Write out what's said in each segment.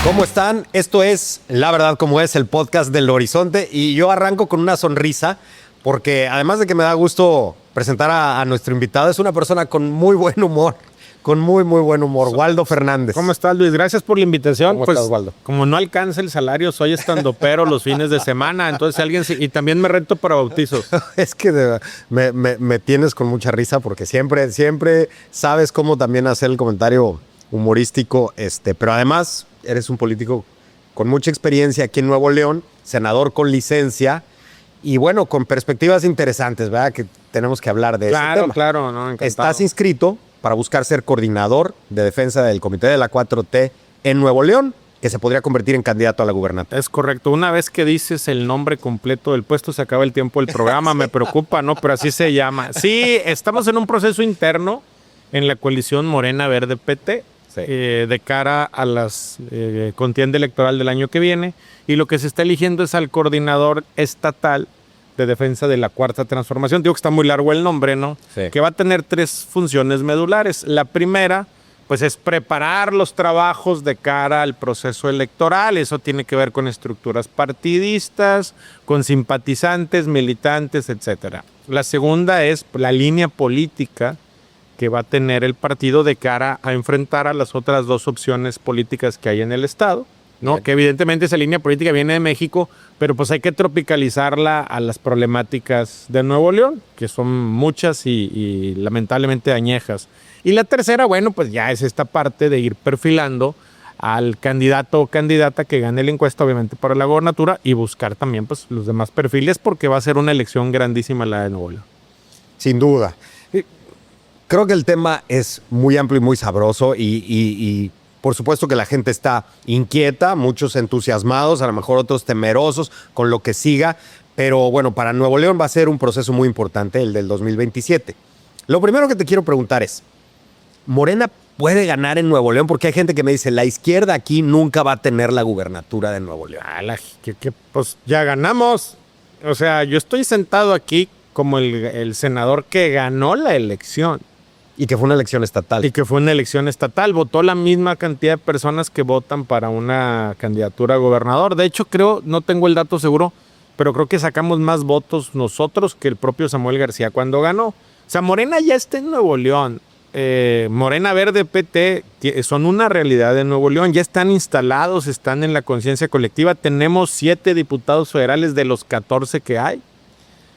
¿Cómo están? Esto es La Verdad Como Es, el podcast del Horizonte, y yo arranco con una sonrisa porque además de que me da gusto presentar a nuestro invitado, es una persona con muy buen humor, con muy buen humor, Waldo Fernández. ¿Cómo estás, Luis? Gracias por la invitación. ¿Cómo estás, Waldo? Como no alcanza el salario, soy estandopero los fines de semana, entonces y también me reto para bautizos. Es que me tienes con mucha risa porque siempre sabes cómo también hacer el comentario humorístico, pero además eres un político con mucha experiencia aquí en Nuevo León, senador con licencia y bueno, con perspectivas interesantes, ¿verdad? Que tenemos que hablar de ese tema. Claro, no, encantado. Estás inscrito para buscar ser coordinador de defensa del Comité de la 4T en Nuevo León, que se podría convertir en candidato a la gubernatura. Es correcto. Una vez que dices el nombre completo del puesto, se acaba el tiempo del programa. Sí. Me preocupa, ¿no? Pero así se llama. Sí, estamos en un proceso interno en la coalición Morena Verde PT. Sí. De cara a las contienda electoral del año que viene, y lo que se está eligiendo es al coordinador estatal de defensa de la Cuarta Transformación. Digo que está muy largo el nombre, ¿no? Sí. Que va a tener 3 funciones medulares. La primera, pues, es preparar los trabajos de cara al proceso electoral. Eso tiene que ver con estructuras partidistas, con simpatizantes, militantes, etcétera. La segunda es la línea política que va a tener el partido de cara a enfrentar a las otras 2 opciones políticas que hay en el estado, ¿no? Que evidentemente esa línea política viene de México, pero pues hay que tropicalizarla a las problemáticas de Nuevo León, que son muchas y lamentablemente añejas. Y la tercera, bueno, pues ya es esta parte de ir perfilando al candidato o candidata que gane la encuesta, obviamente para la gobernatura, y buscar también pues los demás perfiles, porque va a ser una elección grandísima la de Nuevo León. Sin duda. Creo que el tema es muy amplio y muy sabroso y por supuesto que la gente está inquieta, muchos entusiasmados, a lo mejor otros temerosos con lo que siga, pero bueno, para Nuevo León va a ser un proceso muy importante, el del 2027. Lo primero que te quiero preguntar es, ¿Morena puede ganar en Nuevo León? Porque hay gente que me dice, la izquierda aquí nunca va a tener la gubernatura de Nuevo León. Pues ya ganamos. O sea, yo estoy sentado aquí como el senador que ganó la elección. Y que fue una elección estatal. Votó la misma cantidad de personas que votan para una candidatura a gobernador. De hecho, no tengo el dato seguro, pero creo que sacamos más votos nosotros que el propio Samuel García cuando ganó. O sea, Morena ya está en Nuevo León. Morena Verde PT son una realidad en Nuevo León. Ya están instalados, están en la conciencia colectiva. Tenemos 7 diputados federales de los 14 que hay.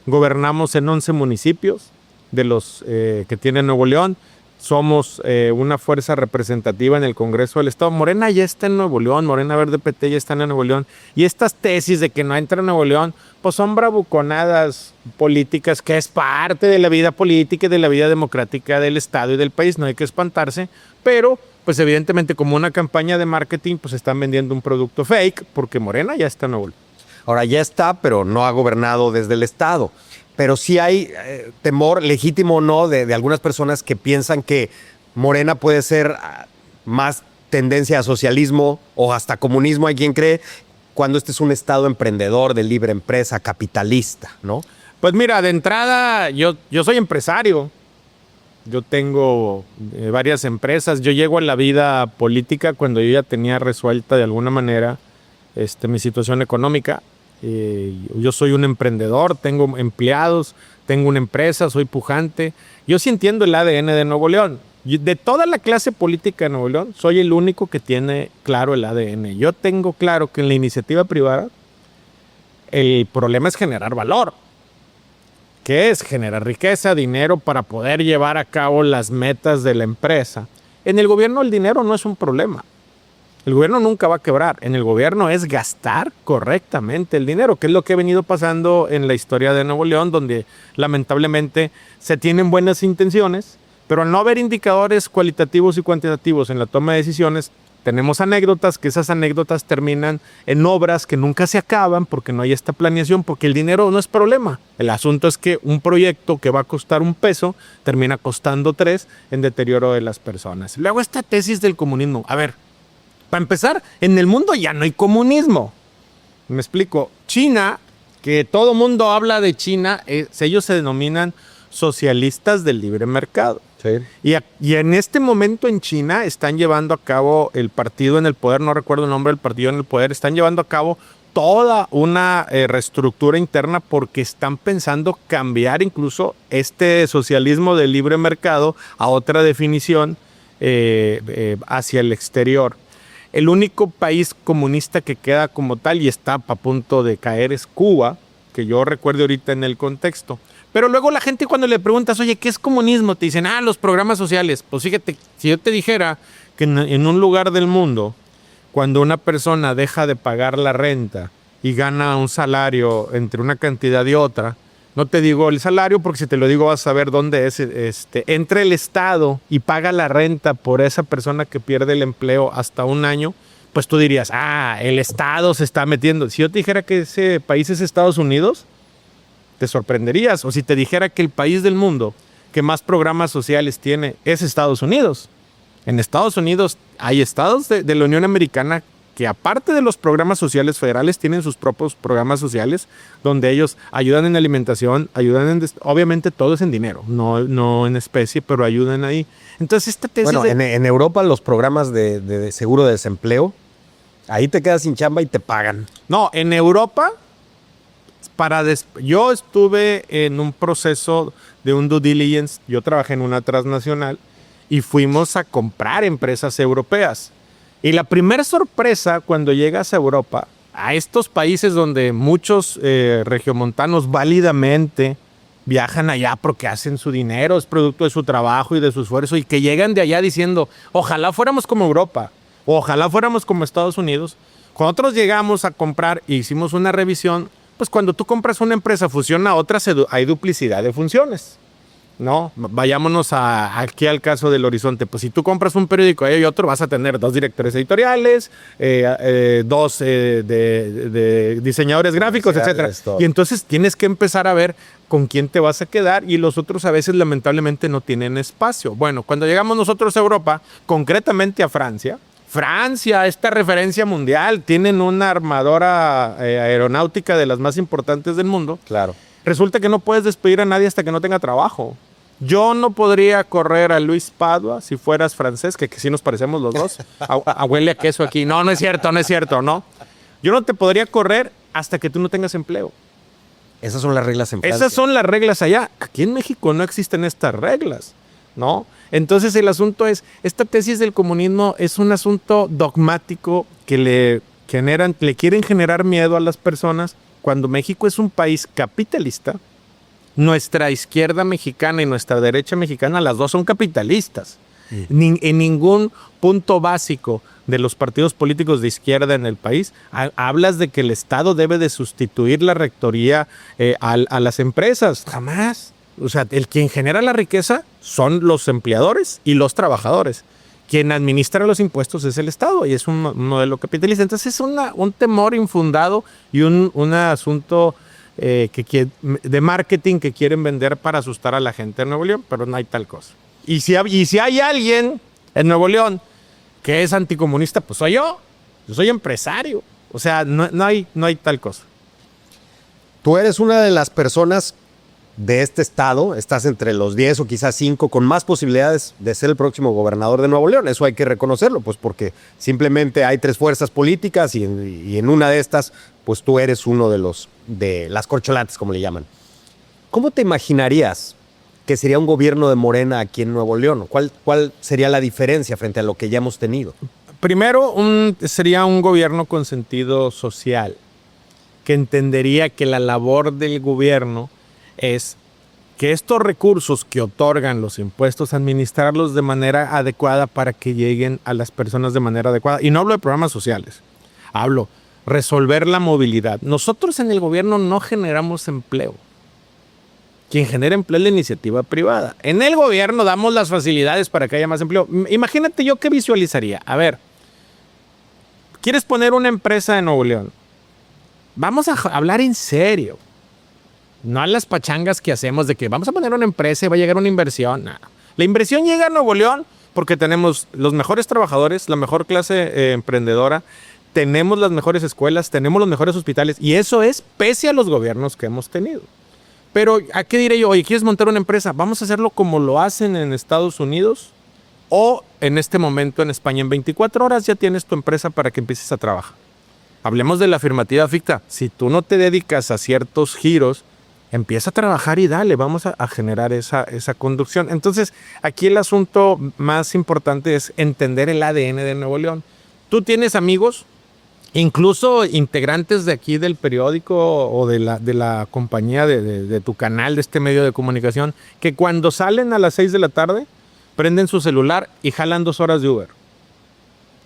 Gobernamos en 11 municipios de los que tiene Nuevo León. Somos una fuerza representativa en el Congreso del Estado. Morena ya está en Nuevo León, Morena Verde PT ya están en Nuevo León. Y estas tesis de que no entra en Nuevo León, pues son bravuconadas políticas, que es parte de la vida política y de la vida democrática del Estado y del país. No hay que espantarse, pero pues evidentemente como una campaña de marketing, pues están vendiendo un producto fake, porque Morena ya está en Nuevo León. Ahora ya está, pero no ha gobernado desde el Estado. Pero sí hay temor, legítimo o no, de algunas personas que piensan que Morena puede ser más tendencia a socialismo o hasta comunismo, hay quien cree, cuando este es un estado emprendedor, de libre empresa, capitalista, ¿no? Pues mira, de entrada, yo soy empresario. Yo tengo varias empresas. Yo llego a la vida política cuando yo ya tenía resuelta de alguna manera mi situación económica. Yo soy un emprendedor, tengo empleados, tengo una empresa, soy pujante. Yo sí entiendo el ADN de Nuevo León. De toda la clase política de Nuevo León, soy el único que tiene claro el ADN. Yo tengo claro que en la iniciativa privada el problema es generar valor. ¿Qué es? Generar riqueza, dinero para poder llevar a cabo las metas de la empresa. En el gobierno el dinero no es un problema. El gobierno nunca va a quebrar. En el gobierno es gastar correctamente el dinero, que es lo que ha venido pasando en la historia de Nuevo León, donde lamentablemente se tienen buenas intenciones, pero al no haber indicadores cualitativos y cuantitativos en la toma de decisiones, tenemos anécdotas, que esas anécdotas terminan en obras que nunca se acaban porque no hay esta planeación, porque el dinero no es problema. El asunto es que un proyecto que va a costar $1 termina costando 3 en deterioro de las personas. Luego esta tesis del comunismo. A ver, para empezar, en el mundo ya no hay comunismo. Me explico. China, que todo mundo habla de China, ellos se denominan socialistas del libre mercado. Sí. Y en este momento en China están llevando a cabo el partido en el poder, no recuerdo el nombre del partido en el poder, están llevando a cabo toda una reestructura interna porque están pensando cambiar incluso este socialismo del libre mercado a otra definición hacia el exterior. El único país comunista que queda como tal y está a punto de caer es Cuba, que yo recuerdo ahorita en el contexto. Pero luego la gente cuando le preguntas, oye, ¿qué es comunismo? Te dicen, los programas sociales. Pues fíjate, si yo te dijera que en un lugar del mundo, cuando una persona deja de pagar la renta y gana un salario entre una cantidad y otra, no te digo el salario porque si te lo digo vas a saber dónde es, entre el Estado y paga la renta por esa persona que pierde el empleo hasta un año, pues tú dirías, el Estado se está metiendo. Si yo te dijera que ese país es Estados Unidos, te sorprenderías. O si te dijera que el país del mundo que más programas sociales tiene es Estados Unidos. En Estados Unidos hay estados de la Unión Americana que aparte de los programas sociales federales tienen sus propios programas sociales donde ellos ayudan en alimentación, obviamente todo es en dinero, no en especie, pero ayudan ahí. Entonces esta tesis... Bueno, en Europa los programas de seguro de desempleo, ahí te quedas sin chamba y te pagan. No, en Europa... Yo estuve en un proceso de un due diligence, yo trabajé en una transnacional y fuimos a comprar empresas europeas. Y la primera sorpresa cuando llegas a Europa, a estos países donde muchos regiomontanos válidamente viajan allá porque hacen su dinero, es producto de su trabajo y de su esfuerzo, y que llegan de allá diciendo, ojalá fuéramos como Europa, o ojalá fuéramos como Estados Unidos. Cuando nosotros llegamos a comprar e hicimos una revisión, pues cuando tú compras una empresa fusiona a otra, hay duplicidad de funciones, ¿no? Vayámonos aquí al caso del Horizonte. Pues si tú compras un periódico y hay otro, vas a tener 2 directores editoriales, 2 de diseñadores gráficos, etcétera. Y entonces tienes que empezar a ver con quién te vas a quedar y los otros a veces lamentablemente no tienen espacio. Bueno, cuando llegamos nosotros a Europa, concretamente a Francia, esta referencia mundial, tienen una armadora aeronáutica de las más importantes del mundo. Claro. Resulta que no puedes despedir a nadie hasta que no tenga trabajo. Yo no podría correr a Luis Padua si fueras francés, que sí nos parecemos los dos. Huele a queso aquí. No es cierto, ¿no? Yo no te podría correr hasta que tú no tengas empleo. Esas son las reglas en Francia. Esas son las reglas allá. Aquí en México no existen estas reglas, ¿no? Entonces el asunto es, esta tesis del comunismo es un asunto dogmático que le quieren generar miedo a las personas cuando México es un país capitalista. Nuestra izquierda mexicana y nuestra derecha mexicana, las dos son capitalistas. En ningún punto básico de los partidos políticos de izquierda en el país hablas de que el Estado debe de sustituir la rectoría a las empresas. Jamás. O sea, quien genera la riqueza son los empleadores y los trabajadores. Quien administra los impuestos es el Estado y es un modelo capitalista. Entonces es un temor infundado y un asunto de marketing que quieren vender para asustar a la gente de Nuevo León, pero no hay tal cosa. Y si hay alguien en Nuevo León que es anticomunista, pues soy yo. Yo soy empresario. O sea, no hay tal cosa. Tú eres una de las personas de este estado, estás entre los 10 o quizás 5 con más posibilidades de ser el próximo gobernador de Nuevo León. Eso hay que reconocerlo, pues porque simplemente hay 3 fuerzas políticas y en una de estas, pues tú eres uno de las corcholatas, como le llaman. ¿Cómo te imaginarías que sería un gobierno de Morena aquí en Nuevo León? ¿Cuál sería la diferencia frente a lo que ya hemos tenido? Primero, sería un gobierno con sentido social, que entendería que la labor del gobierno es que estos recursos que otorgan los impuestos, administrarlos de manera adecuada para que lleguen a las personas de manera adecuada. Y no hablo de programas sociales, hablo resolver la movilidad. Nosotros en el gobierno no generamos empleo. Quien genera empleo es la iniciativa privada. En el gobierno damos las facilidades para que haya más empleo. Imagínate yo qué visualizaría. A ver, ¿quieres poner una empresa en Nuevo León? Vamos a hablar en serio. No a las pachangas que hacemos de que vamos a poner una empresa y va a llegar una inversión. No. La inversión llega a Nuevo León porque tenemos los mejores trabajadores, la mejor clase emprendedora, tenemos las mejores escuelas, tenemos los mejores hospitales y eso es pese a los gobiernos que hemos tenido. Pero ¿a qué diré yo? Oye, ¿quieres montar una empresa? Vamos a hacerlo como lo hacen en Estados Unidos o en este momento en España. En 24 horas ya tienes tu empresa para que empieces a trabajar. Hablemos de la afirmativa ficta. Si tú no te dedicas a ciertos giros, empieza a trabajar y dale, vamos a generar esa conducción. Entonces, aquí el asunto más importante es entender el ADN de Nuevo León. Tú tienes amigos, incluso integrantes de aquí del periódico o de la compañía de tu canal, de este medio de comunicación, que cuando salen a las 6 de la tarde, prenden su celular y jalan 2 horas de Uber.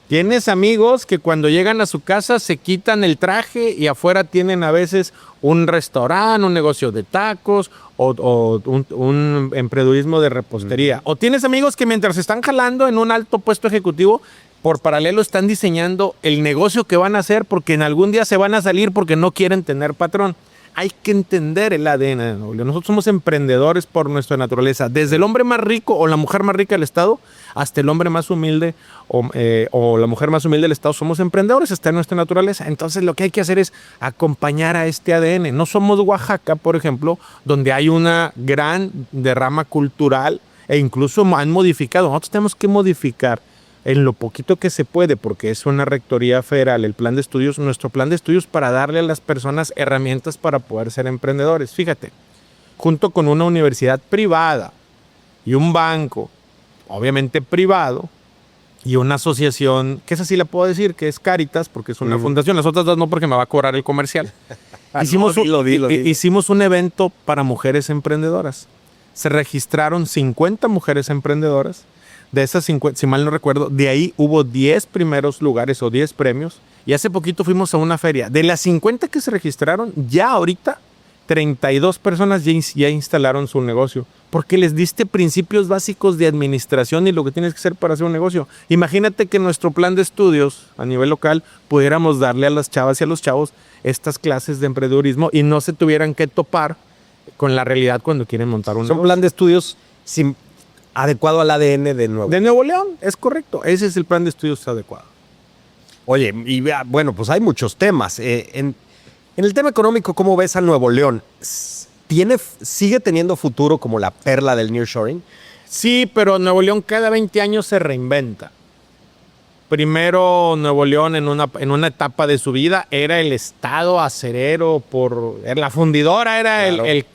Tienes amigos que cuando llegan a su casa se quitan el traje y afuera tienen a veces un restaurante, un negocio de tacos o un emprendedurismo de repostería. O tienes amigos que mientras están jalando en un alto puesto ejecutivo, por paralelo están diseñando el negocio que van a hacer porque en algún día se van a salir porque no quieren tener patrón. Hay que entender el ADN de Nuevo León. Nosotros somos emprendedores por nuestra naturaleza. Desde el hombre más rico o la mujer más rica del estado hasta el hombre más humilde o la mujer más humilde del estado, somos emprendedores, está en nuestra naturaleza. Entonces lo que hay que hacer es acompañar a este ADN. No somos Oaxaca, por ejemplo, donde hay una gran derrama cultural e incluso han modificado. Nosotros tenemos que modificar en lo poquito que se puede, porque es una rectoría federal, el plan de estudios, nuestro plan de estudios para darle a las personas herramientas para poder ser emprendedores. Fíjate, junto con una universidad privada y un banco, obviamente privado, y una asociación, que esa sí la puedo decir, que es Cáritas, porque es una fundación, las otras dos no, porque me va a cobrar el comercial. Hicimos un evento para mujeres emprendedoras. Se registraron 50 mujeres emprendedoras. De esas 50, si mal no recuerdo, de ahí hubo 10 primeros lugares o 10 premios. Y hace poquito fuimos a una feria. De las 50 que se registraron, ya ahorita 32 personas ya instalaron su negocio. Porque les diste principios básicos de administración y lo que tienes que hacer para hacer un negocio. Imagínate que en nuestro plan de estudios a nivel local pudiéramos darle a las chavas y a los chavos estas clases de emprendedurismo y no se tuvieran que topar con la realidad cuando quieren montar un negocio. Un plan de estudios adecuado al ADN de Nuevo León. De Nuevo León, es correcto. Ese es el plan de estudios adecuado. Oye, y bueno, pues hay muchos temas. En el tema económico, ¿cómo ves a Nuevo León? ¿Sigue teniendo futuro como la perla del nearshoring? Sí, pero Nuevo León cada 20 años se reinventa. Primero, Nuevo León en una etapa de su vida era el estado acerero, la fundidora era claro, el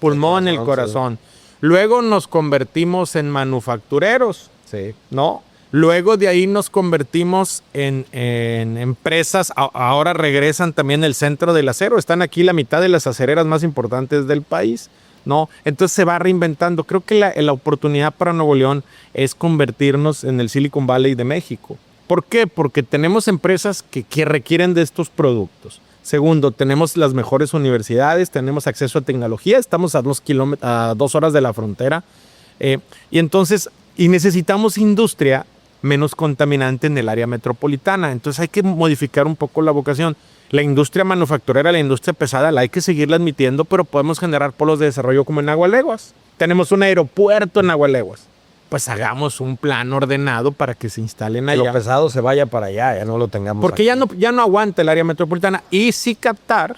pulmón, el corazón. Sí. Luego nos convertimos en manufactureros, sí, ¿no? Luego de ahí nos convertimos en empresas. Ahora regresan también el centro del acero. Están aquí la mitad de las acereras más importantes del país, ¿no? Entonces se va reinventando. Creo que la oportunidad para Nuevo León es convertirnos en el Silicon Valley de México. ¿Por qué? Porque tenemos empresas que requieren de estos productos. Segundo, tenemos las mejores universidades, tenemos acceso a tecnología, estamos a 2 horas de la frontera. Y necesitamos industria menos contaminante en el área metropolitana. Entonces hay que modificar un poco la vocación. La industria manufacturera, la industria pesada, la hay que seguirla admitiendo, pero podemos generar polos de desarrollo como en Agualeguas. Tenemos un aeropuerto en Agualeguas. Pues hagamos un plan ordenado para que se instalen allá. Lo pesado se vaya para allá, ya no lo tengamos porque aquí. ya no aguanta el área metropolitana. Y sí captar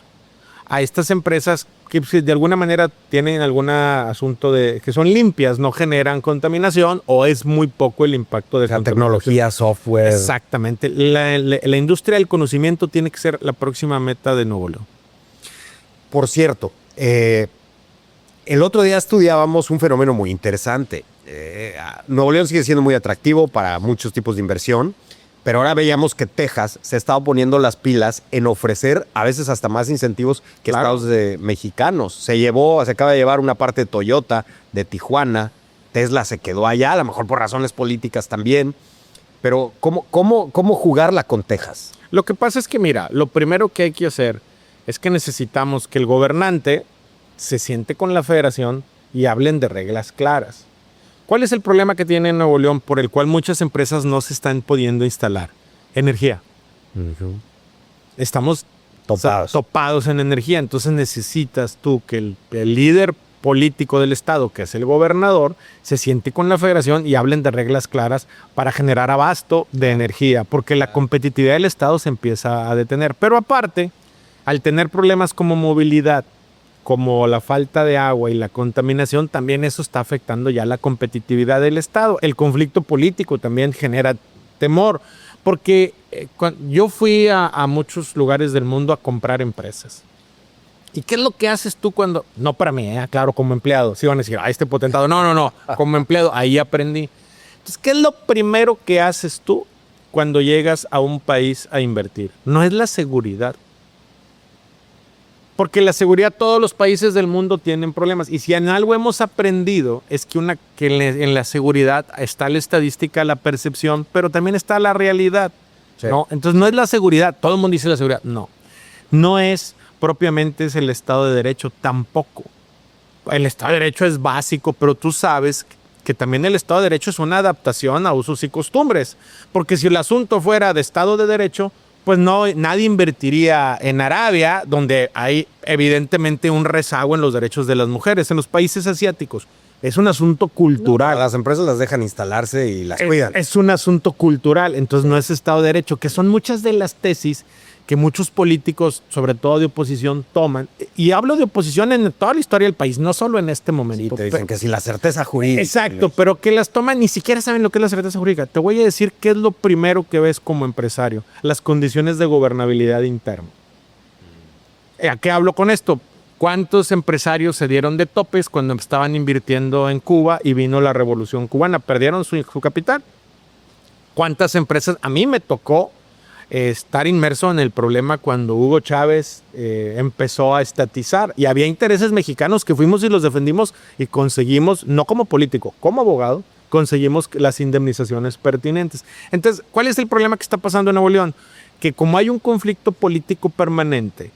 a estas empresas que de alguna manera tienen algún asunto que son limpias, no generan contaminación o es muy poco el impacto de la tecnología, software. Exactamente. La industria del conocimiento tiene que ser la próxima meta de Nuevo León. Por cierto, el otro día estudiábamos un fenómeno muy interesante. Nuevo León sigue siendo muy atractivo para muchos tipos de inversión, pero ahora veíamos que Texas se estaba poniendo las pilas en ofrecer a veces hasta más incentivos que claro, estados mexicanos. Se acaba de llevar una parte de Toyota, de Tijuana, Tesla se quedó allá, a lo mejor por razones políticas también, pero ¿cómo jugarla con Texas? Lo que pasa es que, mira, lo primero que hay que hacer es que necesitamos que el gobernante se siente con la federación y hablen de reglas claras. ¿Cuál es el problema que tiene Nuevo León por el cual muchas empresas no se están pudiendo instalar? Energía. Estamos topados en energía, entonces necesitas tú que el líder político del estado, que es el gobernador, se siente con la federación y hablen de reglas claras para generar abasto de energía, porque la competitividad del estado se empieza a detener. Pero aparte, al tener problemas como movilidad, como la falta de agua y la contaminación, también eso está afectando ya la competitividad del Estado. El conflicto político también genera temor, porque yo fui a muchos lugares del mundo a comprar empresas. ¿Y qué es lo que haces tú cuando...? No para mí, claro, como empleado. Sí van a decir, este potentado. No. Como empleado, ahí aprendí. Entonces, ¿qué es lo primero que haces tú cuando llegas a un país a invertir? No es la seguridad. Porque la seguridad, todos los países del mundo tienen problemas. Y si en algo hemos aprendido, es que en la seguridad está la estadística, la percepción, pero también está la realidad. Sí. ¿No? Entonces, no es la seguridad. Todo el mundo dice la seguridad. No es... propiamente es el Estado de Derecho, tampoco. El Estado de Derecho es básico, pero tú sabes que también el Estado de Derecho es una adaptación a usos y costumbres. Porque si el asunto fuera de Estado de Derecho, pues nadie invertiría en Arabia, donde hay evidentemente un rezago en los derechos de las mujeres, en los países asiáticos. Es un asunto cultural. Las empresas las dejan instalarse y las cuidan. Es un asunto cultural, entonces no es Estado de Derecho, que son muchas de las tesis que muchos políticos, sobre todo de oposición, toman. Y hablo de oposición en toda la historia del país, no solo en este momento. Sí, te dicen que si la certeza jurídica. Exacto, pero que las toman, ni siquiera saben lo que es la certeza jurídica. Te voy a decir qué es lo primero que ves como empresario. Las condiciones de gobernabilidad interna. ¿A qué hablo con esto? ¿Cuántos empresarios se dieron de topes cuando estaban invirtiendo en Cuba y vino la Revolución Cubana? ¿Perdieron su capital? ¿Cuántas empresas? A mí me tocó estar inmerso en el problema cuando Hugo Chávez empezó a estatizar, y había intereses mexicanos que fuimos y los defendimos y conseguimos, no como político, como abogado, conseguimos las indemnizaciones pertinentes. Entonces, ¿cuál es el problema que está pasando en Nuevo León? Que como hay un conflicto político permanente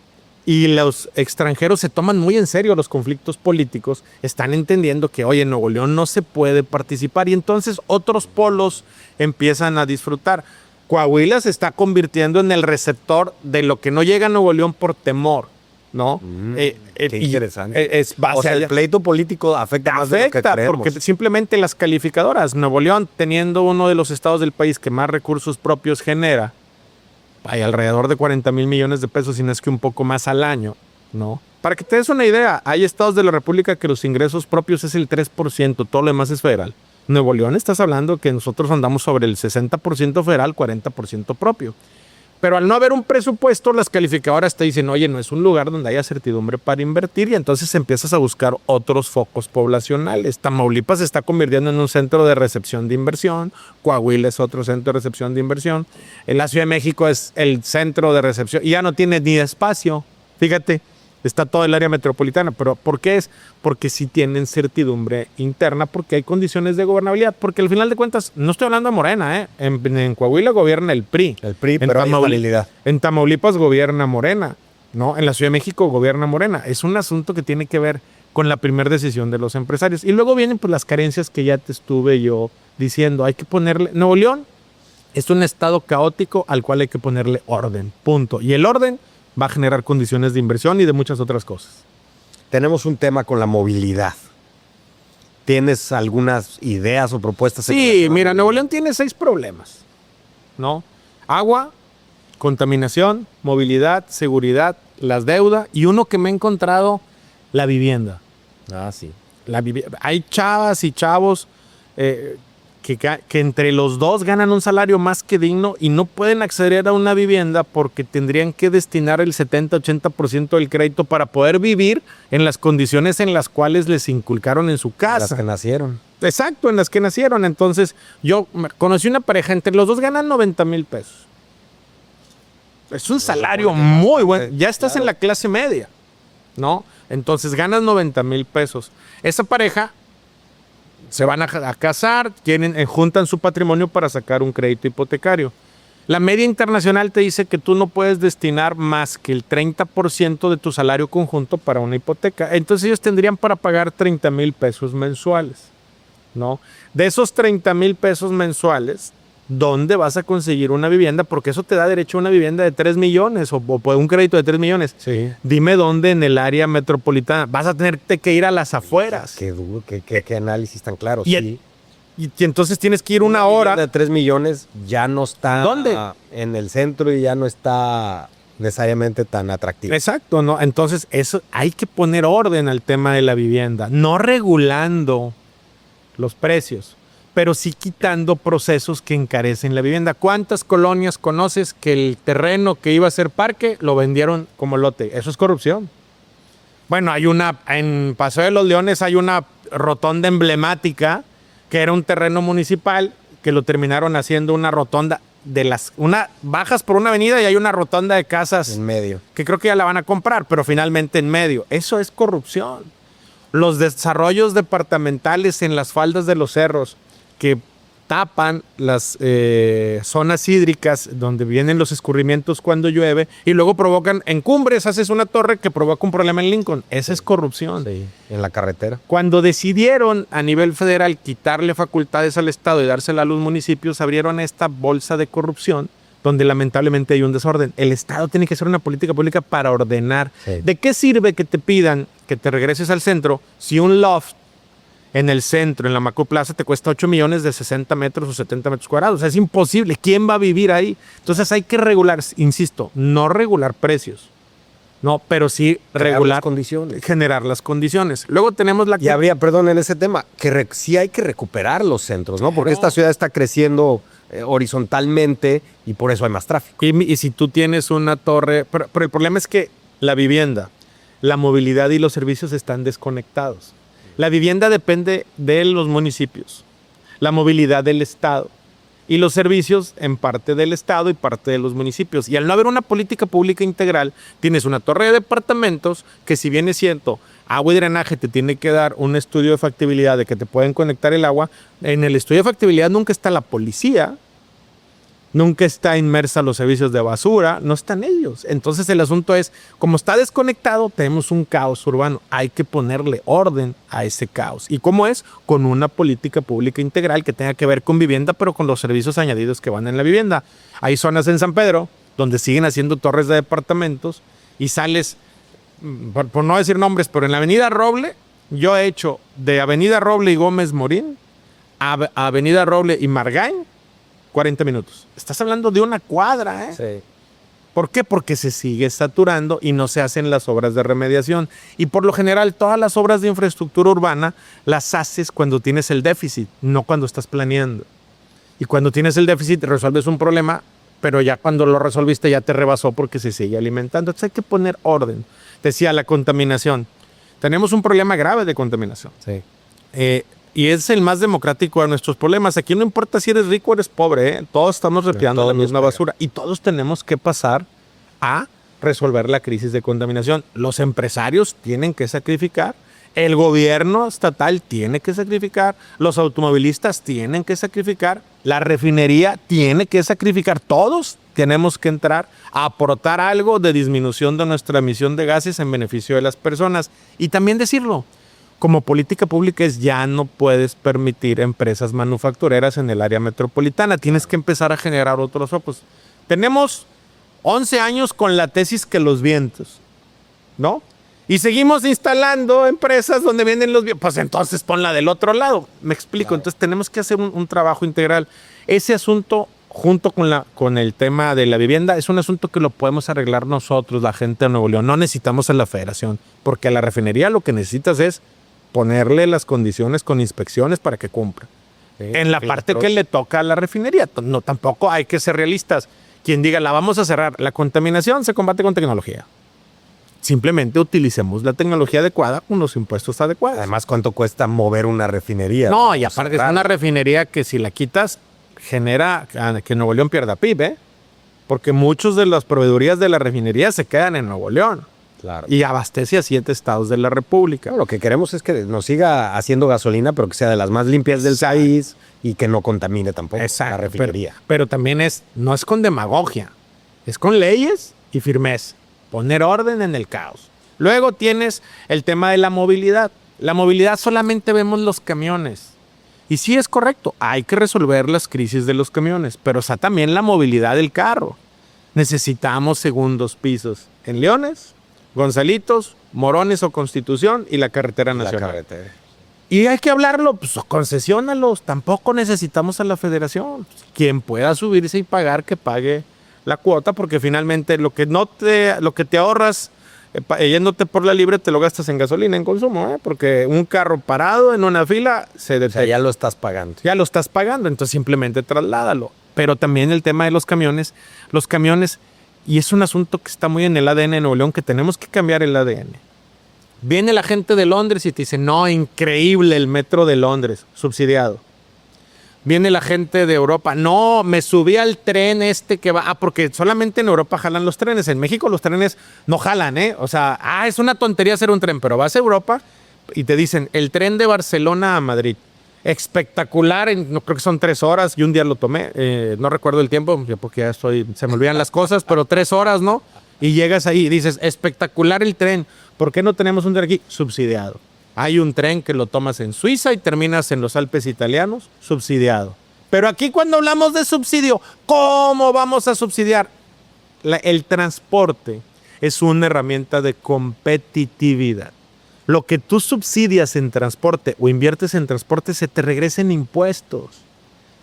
y los extranjeros se toman muy en serio los conflictos políticos, están entendiendo que, oye, en Nuevo León no se puede participar, y entonces otros polos empiezan a disfrutar. Coahuila se está convirtiendo en el receptor de lo que no llega a Nuevo León por temor, ¿no? Qué interesante. O sea, el pleito político afecta más de lo que creemos. Porque simplemente las calificadoras, Nuevo León, teniendo uno de los estados del país que más recursos propios genera, hay alrededor de 40 mil millones de pesos, si no es que un poco más al año, ¿no? Para que te des una idea, hay estados de la República que los ingresos propios es el 3%, todo lo demás es federal. Nuevo León, estás hablando que nosotros andamos sobre el 60% federal, 40% propio. Pero al no haber un presupuesto, las calificadoras te dicen, oye, no es un lugar donde haya certidumbre para invertir, y entonces empiezas a buscar otros focos poblacionales. Tamaulipas se está convirtiendo en un centro de recepción de inversión, Coahuila es otro centro de recepción de inversión, en la Ciudad de México es el centro de recepción y ya no tiene ni espacio, fíjate. Está todo el área metropolitana, pero ¿por qué es? Porque sí tienen certidumbre interna, porque hay condiciones de gobernabilidad, porque al final de cuentas, no estoy hablando de Morena, en Coahuila gobierna el PRI. El PRI, pero hay estabilidad. En Tamaulipas gobierna Morena, ¿no? En la Ciudad de México gobierna Morena. Es un asunto que tiene que ver con la primera decisión de los empresarios. Y luego vienen pues las carencias que ya te estuve yo diciendo. Hay que ponerle... Nuevo León es un estado caótico al cual hay que ponerle orden, punto. Y el orden va a generar condiciones de inversión y de muchas otras cosas. Tenemos un tema con la movilidad. ¿Tienes algunas ideas o propuestas? Sí, mira, Nuevo León tiene 6 problemas, ¿no? Agua, contaminación, movilidad, seguridad, las deudas, y uno que me he encontrado, la vivienda. Sí. Hay chavas y chavos que entre los dos ganan un salario más que digno y no pueden acceder a una vivienda porque tendrían que destinar el 70-80% del crédito para poder vivir en las condiciones en las cuales les inculcaron en su casa. Las que nacieron. Exacto, en las que nacieron. Entonces, yo conocí una pareja, entre los dos ganan 90 mil pesos. Es un salario muy bueno. Ya estás en la clase media, ¿no? Entonces, ganas 90 mil pesos. Esa pareja se van a casar, juntan su patrimonio para sacar un crédito hipotecario. La media internacional te dice que tú no puedes destinar más que el 30% de tu salario conjunto para una hipoteca. Entonces ellos tendrían para pagar 30 mil pesos mensuales, ¿no? De esos 30 mil pesos mensuales, ¿dónde vas a conseguir una vivienda? Porque eso te da derecho a una vivienda de 3 millones o un crédito de 3 millones. Sí. Dime dónde en el área metropolitana. Vas a tener que ir a las afueras. Qué análisis tan claro. Y entonces tienes que ir una hora. De 3 millones ya no está ¿Dónde? En el centro y ya no está necesariamente tan atractivo. Exacto, ¿no? Entonces, eso hay que poner orden al tema de la vivienda, no regulando los precios, pero sí quitando procesos que encarecen la vivienda. ¿Cuántas colonias conoces que el terreno que iba a ser parque lo vendieron como lote? Eso es corrupción. Bueno, en Paseo de los Leones hay una rotonda emblemática que era un terreno municipal que lo terminaron haciendo una rotonda bajas por una avenida y hay una rotonda de casas En medio. que creo que ya la van a comprar, pero finalmente en medio. Eso es corrupción. Los desarrollos departamentales en las faldas de los cerros que tapan las zonas hídricas donde vienen los escurrimientos cuando llueve y luego provocan en cumbres, haces una torre que provoca un problema en Lincoln. Esa es corrupción. Sí, en la carretera. Cuando decidieron a nivel federal quitarle facultades al Estado y dársela a los municipios, abrieron esta bolsa de corrupción donde lamentablemente hay un desorden. El Estado tiene que hacer una política pública para ordenar. Sí. ¿De qué sirve que te pidan que te regreses al centro si un loft en el centro, en la Macu Plaza, te cuesta 8 millones de 60 metros o 70 metros cuadrados? O sea, es imposible. ¿Quién va a vivir ahí? Entonces hay que regular, insisto, no regular precios. No, pero sí regular las condiciones. generar las condiciones. Luego tenemos la... Y habría, perdón, en ese tema, que sí hay que recuperar los centros, ¿no? Porque esta ciudad está creciendo horizontalmente y por eso hay más tráfico. Y si tú tienes una torre... Pero el problema es que la vivienda, la movilidad y los servicios están desconectados. La vivienda depende de los municipios, la movilidad del Estado y los servicios en parte del Estado y parte de los municipios. Y al no haber una política pública integral, tienes una torre de departamentos que, si bien es cierto, agua y drenaje te tiene que dar un estudio de factibilidad de que te pueden conectar el agua. En el estudio de factibilidad nunca está la policía, nunca está inmersa los servicios de basura, no están ellos. Entonces el asunto es, como está desconectado, tenemos un caos urbano. Hay que ponerle orden a ese caos. ¿Y cómo es? Con una política pública integral que tenga que ver con vivienda, pero con los servicios añadidos que van en la vivienda. Hay zonas en San Pedro donde siguen haciendo torres de departamentos y sales, por no decir nombres, pero en la Avenida Roble, yo he hecho de Avenida Roble y Gómez Morín a Avenida Roble y Margain 40 minutos. Estás hablando de una cuadra, ¿eh? Sí. ¿Por qué? Porque se sigue saturando y no se hacen las obras de remediación. Y por lo general, todas las obras de infraestructura urbana las haces cuando tienes el déficit, no cuando estás planeando. Y cuando tienes el déficit, resuelves un problema, pero ya cuando lo resolviste ya te rebasó porque se sigue alimentando. Entonces hay que poner orden. Decía, la contaminación. Tenemos un problema grave de contaminación. Sí. Y es el más democrático de nuestros problemas. Aquí no importa si eres rico o eres pobre, ¿eh? Todos estamos respirando la misma basura y todos tenemos que pasar a resolver la crisis de contaminación. Los empresarios tienen que sacrificar, el gobierno estatal tiene que sacrificar, los automovilistas tienen que sacrificar, la refinería tiene que sacrificar. Todos tenemos que entrar a aportar algo de disminución de nuestra emisión de gases en beneficio de las personas. Y también decirlo, como política pública es ya no puedes permitir empresas manufactureras en el área metropolitana. Tienes que empezar a generar otros focos. Tenemos 11 años con la tesis que los vientos, ¿no? Y seguimos instalando empresas donde vienen los vientos. Pues entonces ponla del otro lado. Me explico. Claro. Entonces tenemos que hacer un trabajo integral. Ese asunto, junto con el tema de la vivienda, es un asunto que lo podemos arreglar nosotros, la gente de Nuevo León. No necesitamos a la federación, porque a la refinería lo que necesitas es ponerle las condiciones con inspecciones para que cumpla. En la parte que le toca a la refinería. No, tampoco hay que ser realistas. Quien diga, la vamos a cerrar. La contaminación se combate con tecnología. Simplemente utilicemos la tecnología adecuada con los impuestos adecuados. Además, ¿cuánto cuesta mover una refinería? No, y aparte es una refinería que si la quitas, genera que Nuevo León pierda PIB, ¿eh? Porque muchos de las proveedurías de la refinería se quedan en Nuevo León. Claro. Y abastece a 7 estados de la República. Lo que queremos es que nos siga haciendo gasolina, pero que sea de las más limpias del país y que no contamine tampoco la refinería. Pero también no es con demagogia, es con leyes y firmeza. Poner orden en el caos. Luego tienes el tema de la movilidad. La movilidad solamente vemos los camiones. Y sí es correcto, hay que resolver las crisis de los camiones, pero está también la movilidad del carro. Necesitamos segundos pisos en Leones, Gonzalitos, Morones o Constitución y la carretera nacional. Y hay que hablarlo, pues concesiónalos. Tampoco necesitamos a la federación. Quien pueda subirse y pagar, que pague la cuota, porque finalmente lo que te ahorras yéndote por la libre te lo gastas en gasolina, en consumo, porque un carro parado en una fila se detecta. O sea, ya lo estás pagando. Ya lo estás pagando, entonces simplemente trasládalo. Pero también el tema de los camiones, y es un asunto que está muy en el ADN de Nuevo León, que tenemos que cambiar el ADN. Viene la gente de Londres y te dice, no, increíble el metro de Londres, subsidiado. Viene la gente de Europa, no, me subí al tren que va, porque solamente en Europa jalan los trenes, en México los trenes no jalan, o sea, es una tontería hacer un tren, pero vas a Europa y te dicen, el tren de Barcelona a Madrid, espectacular, no creo que son 3 horas, y un día lo tomé, no recuerdo el tiempo, porque se me olvidan las cosas, pero 3 horas, ¿no? Y llegas ahí y dices, espectacular el tren, ¿por qué no tenemos un tren aquí? Subsidiado. Hay un tren que lo tomas en Suiza y terminas en los Alpes italianos, subsidiado. Pero aquí cuando hablamos de subsidio, ¿cómo vamos a subsidiar? El transporte es una herramienta de competitividad. Lo que tú subsidias en transporte o inviertes en transporte se te regresa en impuestos.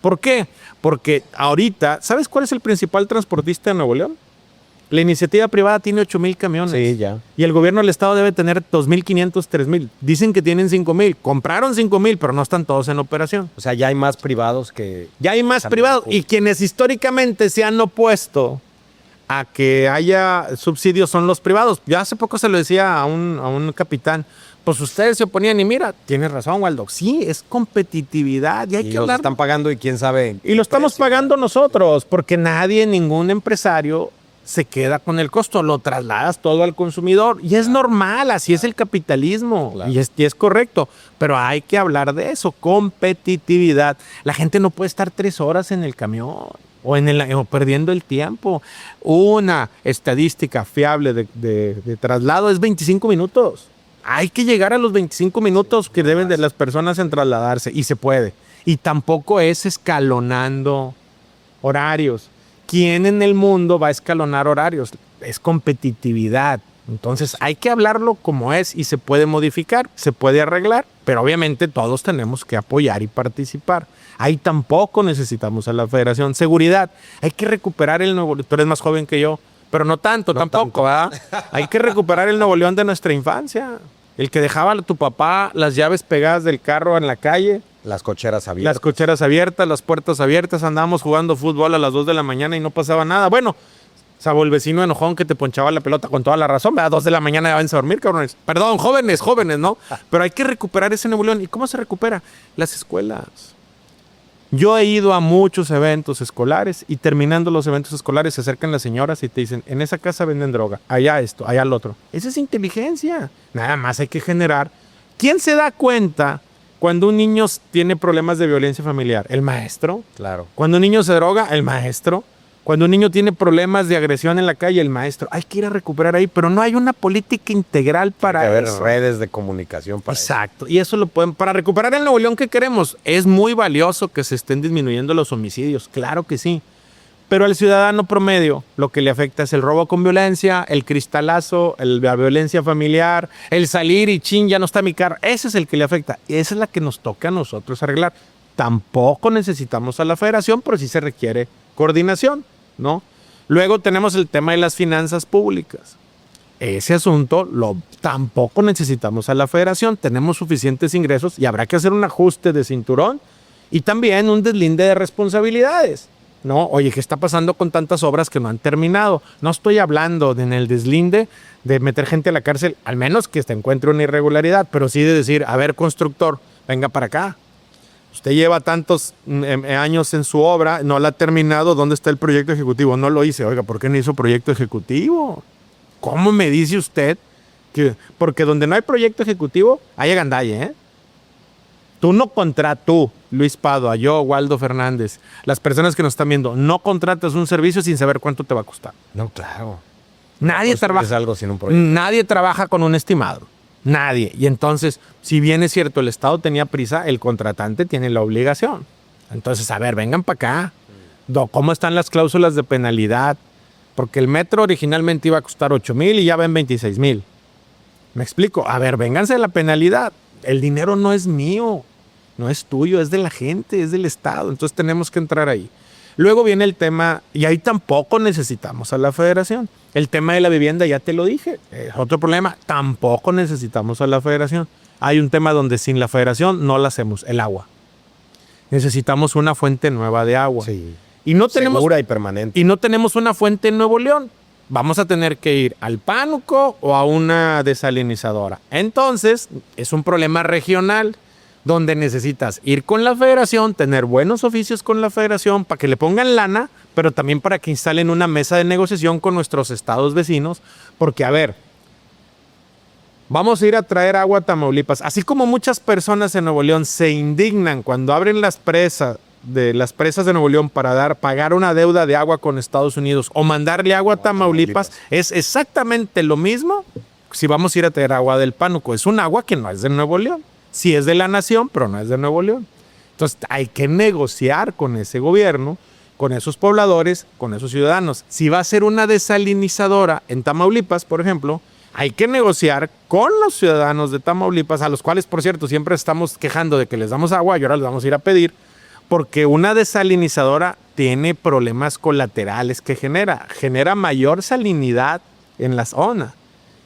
¿Por qué? Porque ahorita, ¿sabes cuál es el principal transportista de Nuevo León? La iniciativa privada tiene 8,000 camiones. Sí, ya. Y el gobierno del estado debe tener 2,500, 3,000. Dicen que tienen 5,000. Compraron 5,000, pero no están todos en operación. O sea, ya hay más privados que... Ya hay más privados. Y quienes históricamente se han opuesto a que haya subsidios son los privados. Ya hace poco se lo decía a un capitán. Pues ustedes se oponían y mira, tienes razón, Waldo. Sí, es competitividad y hay que hablar. Están pagando y quién sabe. Y lo estamos pagando nosotros, porque ningún empresario se queda con el costo, lo trasladas todo al consumidor y es normal, así es el capitalismo. Claro. Y es correcto, pero hay que hablar de eso, competitividad. La gente no puede estar 3 horas en el camión o perdiendo el tiempo. Una estadística fiable de traslado es 25 minutos. Hay que llegar a los 25 minutos que deben de las personas en trasladarse y se puede. Y tampoco es escalonando horarios. ¿Quién en el mundo va a escalonar horarios? Es competitividad. Entonces hay que hablarlo como es y se puede modificar, se puede arreglar, pero obviamente todos tenemos que apoyar y participar. Ahí tampoco necesitamos a la Federación. Seguridad, hay que recuperar el Nuevo León. Tú eres más joven que yo, pero no tanto, tampoco, ¿verdad? Hay que recuperar el Nuevo León de nuestra infancia. El que dejaba a tu papá las llaves pegadas del carro en la calle. Las cocheras abiertas. Las cocheras abiertas, las puertas abiertas. Andábamos jugando fútbol a las 2 de la mañana y no pasaba nada. Bueno, salvo el vecino enojón que te ponchaba la pelota con toda la razón. A las 2 de la mañana ya van a dormir, cabrones. Perdón, jóvenes, ¿no? Pero hay que recuperar ese Nuevo León. ¿Y cómo se recupera? Las escuelas. Yo he ido a muchos eventos escolares y terminando los eventos escolares se acercan las señoras y te dicen, en esa casa venden droga, allá esto, allá lo otro. Esa es inteligencia. Nada más hay que generar. ¿Quién se da cuenta cuando un niño tiene problemas de violencia familiar? El maestro. Claro. Cuando un niño se droga, el maestro. Cuando un niño tiene problemas de agresión en la calle, el maestro. Hay que ir a recuperar ahí, pero no hay una política integral para eso. Hay que haber redes de comunicación para Exacto. Y eso lo pueden... Para recuperar el Nuevo León que queremos, es muy valioso que se estén disminuyendo los homicidios. Claro que sí. Pero al ciudadano promedio lo que le afecta es el robo con violencia, el cristalazo, la violencia familiar, el salir y chin, ya no está mi carro. Ese es el que le afecta. Y esa es la que nos toca a nosotros arreglar. Tampoco necesitamos a la Federación, pero sí se requiere coordinación, ¿no? Luego tenemos el tema de las finanzas públicas. Ese asunto tampoco necesitamos a la Federación. Tenemos suficientes ingresos y habrá que hacer un ajuste de cinturón y también un deslinde de responsabilidades. No, oye, ¿qué está pasando con tantas obras que no han terminado? No estoy hablando en el deslinde de meter gente a la cárcel, al menos que se encuentre una irregularidad, pero sí de decir, a ver, constructor, venga para acá. Usted lleva tantos años en su obra, no la ha terminado, ¿dónde está el proyecto ejecutivo? No lo hice. Oiga, ¿por qué no hizo proyecto ejecutivo? ¿Cómo me dice usted que porque donde no hay proyecto ejecutivo, hay agandalle, ¿eh? Tú, Luis Padua, yo, Waldo Fernández, las personas que nos están viendo, no contratas un servicio sin saber cuánto te va a costar. No, claro. Nadie trabaja. Algo sin un proyecto. Nadie trabaja con un estimado. Nadie. Y entonces, si bien es cierto, el Estado tenía prisa, el contratante tiene la obligación. Entonces, a ver, vengan para acá. ¿Cómo están las cláusulas de penalidad? Porque el metro originalmente iba a costar 8,000 y ya ven 26,000. ¿Me explico? A ver, vénganse de la penalidad. El dinero no es mío, no es tuyo, es de la gente, es del Estado. Entonces tenemos que entrar ahí. Luego viene el tema, y ahí tampoco necesitamos a la federación. El tema de la vivienda, ya te lo dije, es otro problema, tampoco necesitamos a la federación. Hay un tema donde sin la federación no la hacemos, el agua. Necesitamos una fuente nueva de agua. Sí. Y no tenemos, segura y permanente. y no tenemos una fuente en Nuevo León. Vamos a tener que ir al Pánuco o a una desalinizadora. Entonces, es un problema regional donde necesitas ir con la federación, tener buenos oficios con la federación para que le pongan lana, pero también para que instalen una mesa de negociación con nuestros estados vecinos. Porque, a ver, vamos a ir a traer agua a Tamaulipas. Así como muchas personas en Nuevo León se indignan cuando abren las presas de Nuevo León para pagar una deuda de agua con Estados Unidos o mandarle agua a Tamaulipas, es exactamente lo mismo si vamos a ir a traer agua del Pánuco. Es un agua que no es de Nuevo León. Sí es de la nación, pero no es de Nuevo León. Entonces hay que negociar con ese gobierno, con esos pobladores, con esos ciudadanos. Si va a ser una desalinizadora en Tamaulipas, por ejemplo, hay que negociar con los ciudadanos de Tamaulipas, a los cuales, por cierto, siempre estamos quejando de que les damos agua y ahora les vamos a ir a pedir, porque una desalinizadora tiene problemas colaterales que genera mayor salinidad en la zona.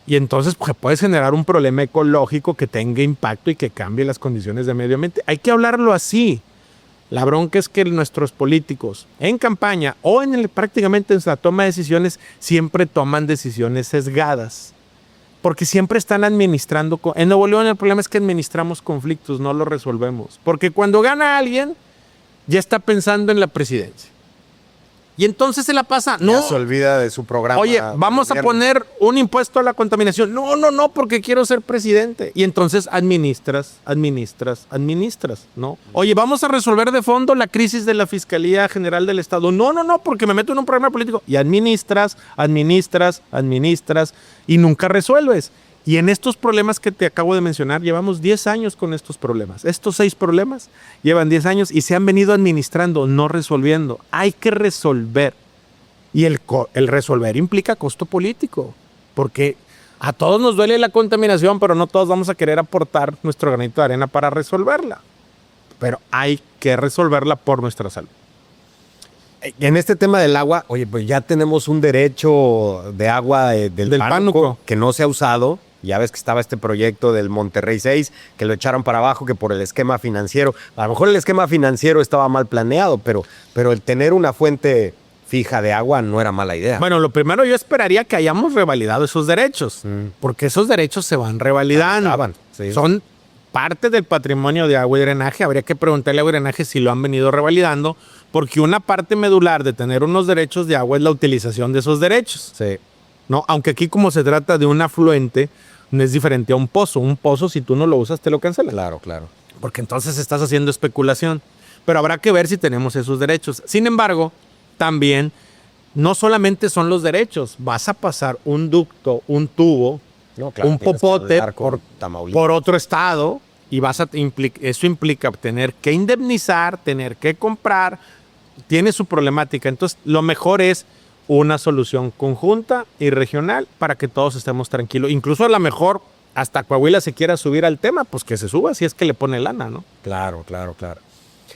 Y entonces pues, puedes generar un problema ecológico que tenga impacto y que cambie las condiciones de medio ambiente. Hay que hablarlo así. La bronca es que nuestros políticos en campaña o prácticamente en la toma de decisiones siempre toman decisiones sesgadas. Porque siempre están administrando. En Nuevo León el problema es que administramos conflictos, no los resolvemos. Porque cuando gana alguien, ya está pensando en la presidencia. Y entonces se la pasa. No. Ya se olvida de su programa. Oye, vamos a poner un impuesto a la contaminación. No, porque quiero ser presidente. Y entonces administras, ¿no? Oye, vamos a resolver de fondo la crisis de la Fiscalía General del Estado. No, porque me meto en un problema político. Y administras, y nunca resuelves. Y en estos problemas que te acabo de mencionar, llevamos 10 años con estos problemas. Estos 6 problemas llevan 10 años y se han venido administrando, no resolviendo. Hay que resolver. Y el resolver implica costo político. Porque a todos nos duele la contaminación, pero no todos vamos a querer aportar nuestro granito de arena para resolverla. Pero hay que resolverla por nuestra salud. En este tema del agua, oye, pues ya tenemos un derecho de agua del Pánuco que no se ha usado. Ya ves que estaba este proyecto del Monterrey 6, que lo echaron para abajo, que por el esquema financiero. A lo mejor el esquema financiero estaba mal planeado, pero el tener una fuente fija de agua no era mala idea. Bueno, lo primero yo esperaría que hayamos revalidado esos derechos, porque esos derechos se van revalidando. Sí. Son parte del patrimonio de agua y drenaje. Habría que preguntarle a agua y drenaje si lo han venido revalidando, porque una parte medular de tener unos derechos de agua es la utilización de esos derechos. Sí. ¿No? Aunque aquí como se trata de un afluente, no es diferente a un pozo. Un pozo, si tú no lo usas, te lo cancelan. Claro. Porque entonces estás haciendo especulación. Pero habrá que ver si tenemos esos derechos. Sin embargo, también no solamente son los derechos. Vas a pasar un ducto, un tubo, un popote por otro estado y eso implica tener que indemnizar, tener que comprar. Tiene su problemática. Entonces, lo mejor es una solución conjunta y regional para que todos estemos tranquilos. Incluso a lo mejor hasta Coahuila se quiera subir al tema, pues que se suba si es que le pone lana, ¿no? Claro.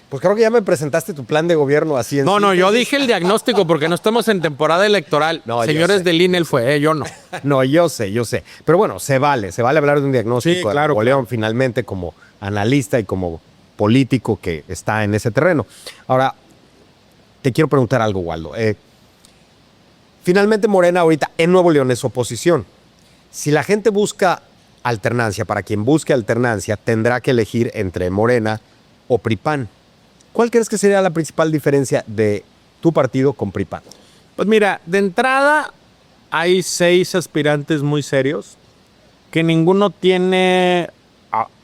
Pues creo que ya me presentaste tu plan de gobierno así. No, yo dije el diagnóstico porque no estamos en temporada electoral. No, señores del INE, él fue, yo no. No, yo sé. Pero bueno, se vale hablar de un diagnóstico. Sí, claro. De León, finalmente, como analista y como político que está en ese terreno. Ahora, te quiero preguntar algo, Waldo. Finalmente, Morena ahorita en Nuevo León es oposición. Si la gente busca alternancia, para quien busque alternancia, tendrá que elegir entre Morena o PRI-PAN. ¿Cuál crees que sería la principal diferencia de tu partido con PRI-PAN? Pues mira, de entrada hay 6 aspirantes muy serios que ninguno tiene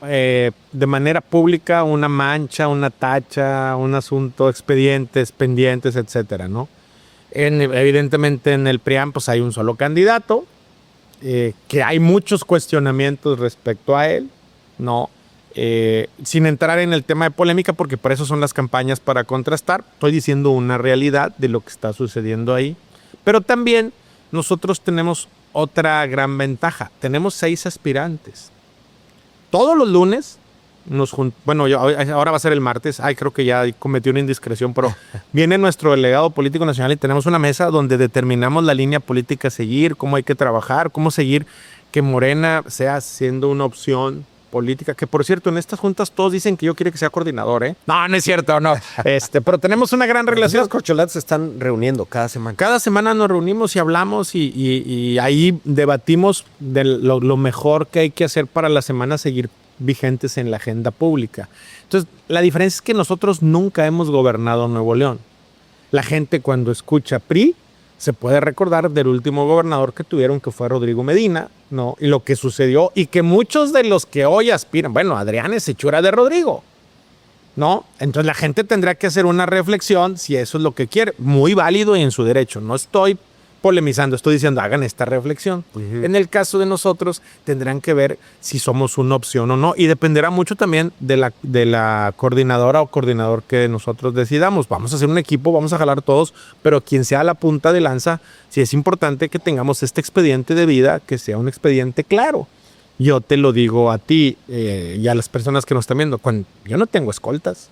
de manera pública una mancha, una tacha, un asunto, expedientes, pendientes, etcétera, ¿no? Evidentemente en el PRIAN pues hay un solo candidato, que hay muchos cuestionamientos respecto a él, ¿no? Sin entrar en el tema de polémica, porque por eso son las campañas para contrastar. Estoy diciendo una realidad de lo que está sucediendo ahí. Pero también nosotros tenemos otra gran ventaja. Tenemos 6 aspirantes. Todos los lunes Bueno, ahora va a ser el martes. Ay, creo que ya cometí una indiscreción, pero viene nuestro delegado político nacional y tenemos una mesa donde determinamos la línea política a seguir, cómo hay que trabajar, cómo seguir que Morena sea siendo una opción política, que por cierto, en estas juntas todos dicen que yo quiero que sea coordinador, ¿eh? No es cierto, no. Pero tenemos una gran relación. Las corcholatas se están reuniendo cada semana. Cada semana nos reunimos y hablamos y ahí debatimos de lo mejor que hay que hacer para la semana seguir vigentes en la agenda pública. Entonces, la diferencia es que nosotros nunca hemos gobernado Nuevo León. La gente cuando escucha PRI se puede recordar del último gobernador que tuvieron, que fue Rodrigo Medina, ¿no? Y lo que sucedió, y que muchos de los que hoy aspiran, bueno, Adrián es hechura de Rodrigo, ¿no? Entonces la gente tendrá que hacer una reflexión si eso es lo que quiere. Muy válido y en su derecho. No estoy polemizando, estoy diciendo, hagan esta reflexión. En el caso de nosotros, tendrán que ver si somos una opción o no, y dependerá mucho también de la coordinadora o coordinador que nosotros decidamos. Vamos a hacer un equipo, vamos a jalar todos, pero quien sea la punta de lanza, sí es importante que tengamos este expediente de vida, que sea un expediente claro. Yo te lo digo a ti y a las personas que nos están viendo, yo no tengo escoltas.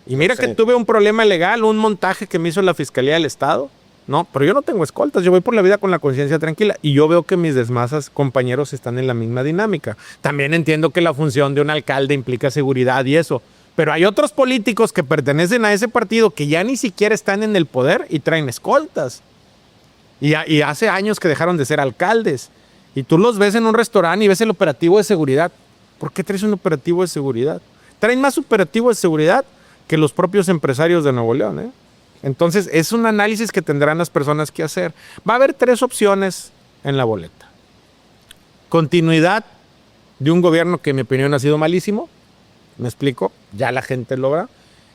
Y mira que tuve un problema legal, un montaje que me hizo la Fiscalía del Estado, ¿no? Pero yo no tengo escoltas, yo voy por la vida con la conciencia tranquila y yo veo que mis demás compañeros están en la misma dinámica. También entiendo que la función de un alcalde implica seguridad y eso, pero hay otros políticos que pertenecen a ese partido que ya ni siquiera están en el poder y traen escoltas. Y hace años que dejaron de ser alcaldes. Y tú los ves en un restaurante y ves el operativo de seguridad. ¿Por qué traes un operativo de seguridad? Traen más operativo de seguridad que los propios empresarios de Nuevo León, ¿eh? Entonces, es un análisis que tendrán las personas que hacer. Va a haber 3 opciones en la boleta. Continuidad de un gobierno que, en mi opinión, ha sido malísimo. ¿Me explico? Ya la gente lo verá.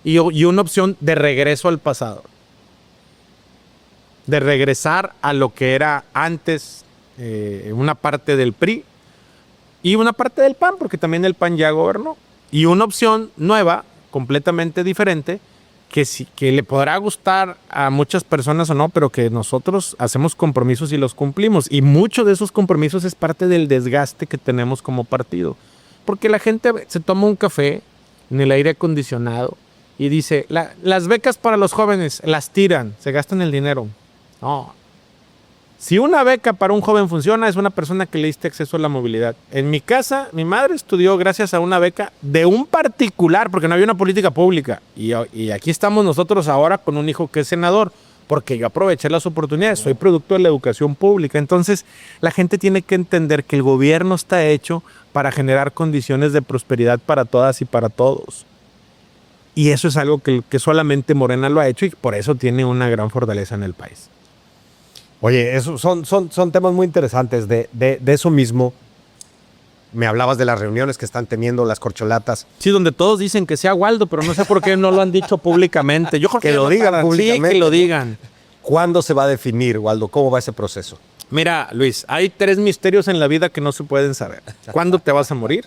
Y una opción de regreso al pasado. De regresar a lo que era antes una parte del PRI y una parte del PAN, porque también el PAN ya gobernó. Y una opción nueva, completamente diferente, que le podrá gustar a muchas personas o no, pero que nosotros hacemos compromisos y los cumplimos. Y muchos de esos compromisos es parte del desgaste que tenemos como partido. Porque la gente se toma un café en el aire acondicionado y dice, las becas para los jóvenes las tiran, se gastan el dinero. No. Si una beca para un joven funciona, es una persona que le diste acceso a la movilidad. En mi casa, mi madre estudió gracias a una beca de un particular, porque no había una política pública. Y aquí estamos nosotros ahora con un hijo que es senador, porque yo aproveché las oportunidades, soy producto de la educación pública. Entonces, la gente tiene que entender que el gobierno está hecho para generar condiciones de prosperidad para todas y para todos. Y eso es algo que solamente Morena lo ha hecho y por eso tiene una gran fortaleza en el país. Oye, esos son temas muy interesantes. De eso mismo, me hablabas de las reuniones que están teniendo las corcholatas. Sí, donde todos dicen que sea Waldo, pero no sé por qué no lo han dicho públicamente. Yo creo que lo digan públicamente. Sí, que lo digan. ¿Cuándo se va a definir, Waldo? ¿Cómo va ese proceso? Mira, Luis, hay 3 misterios en la vida que no se pueden saber. ¿Cuándo te vas a morir?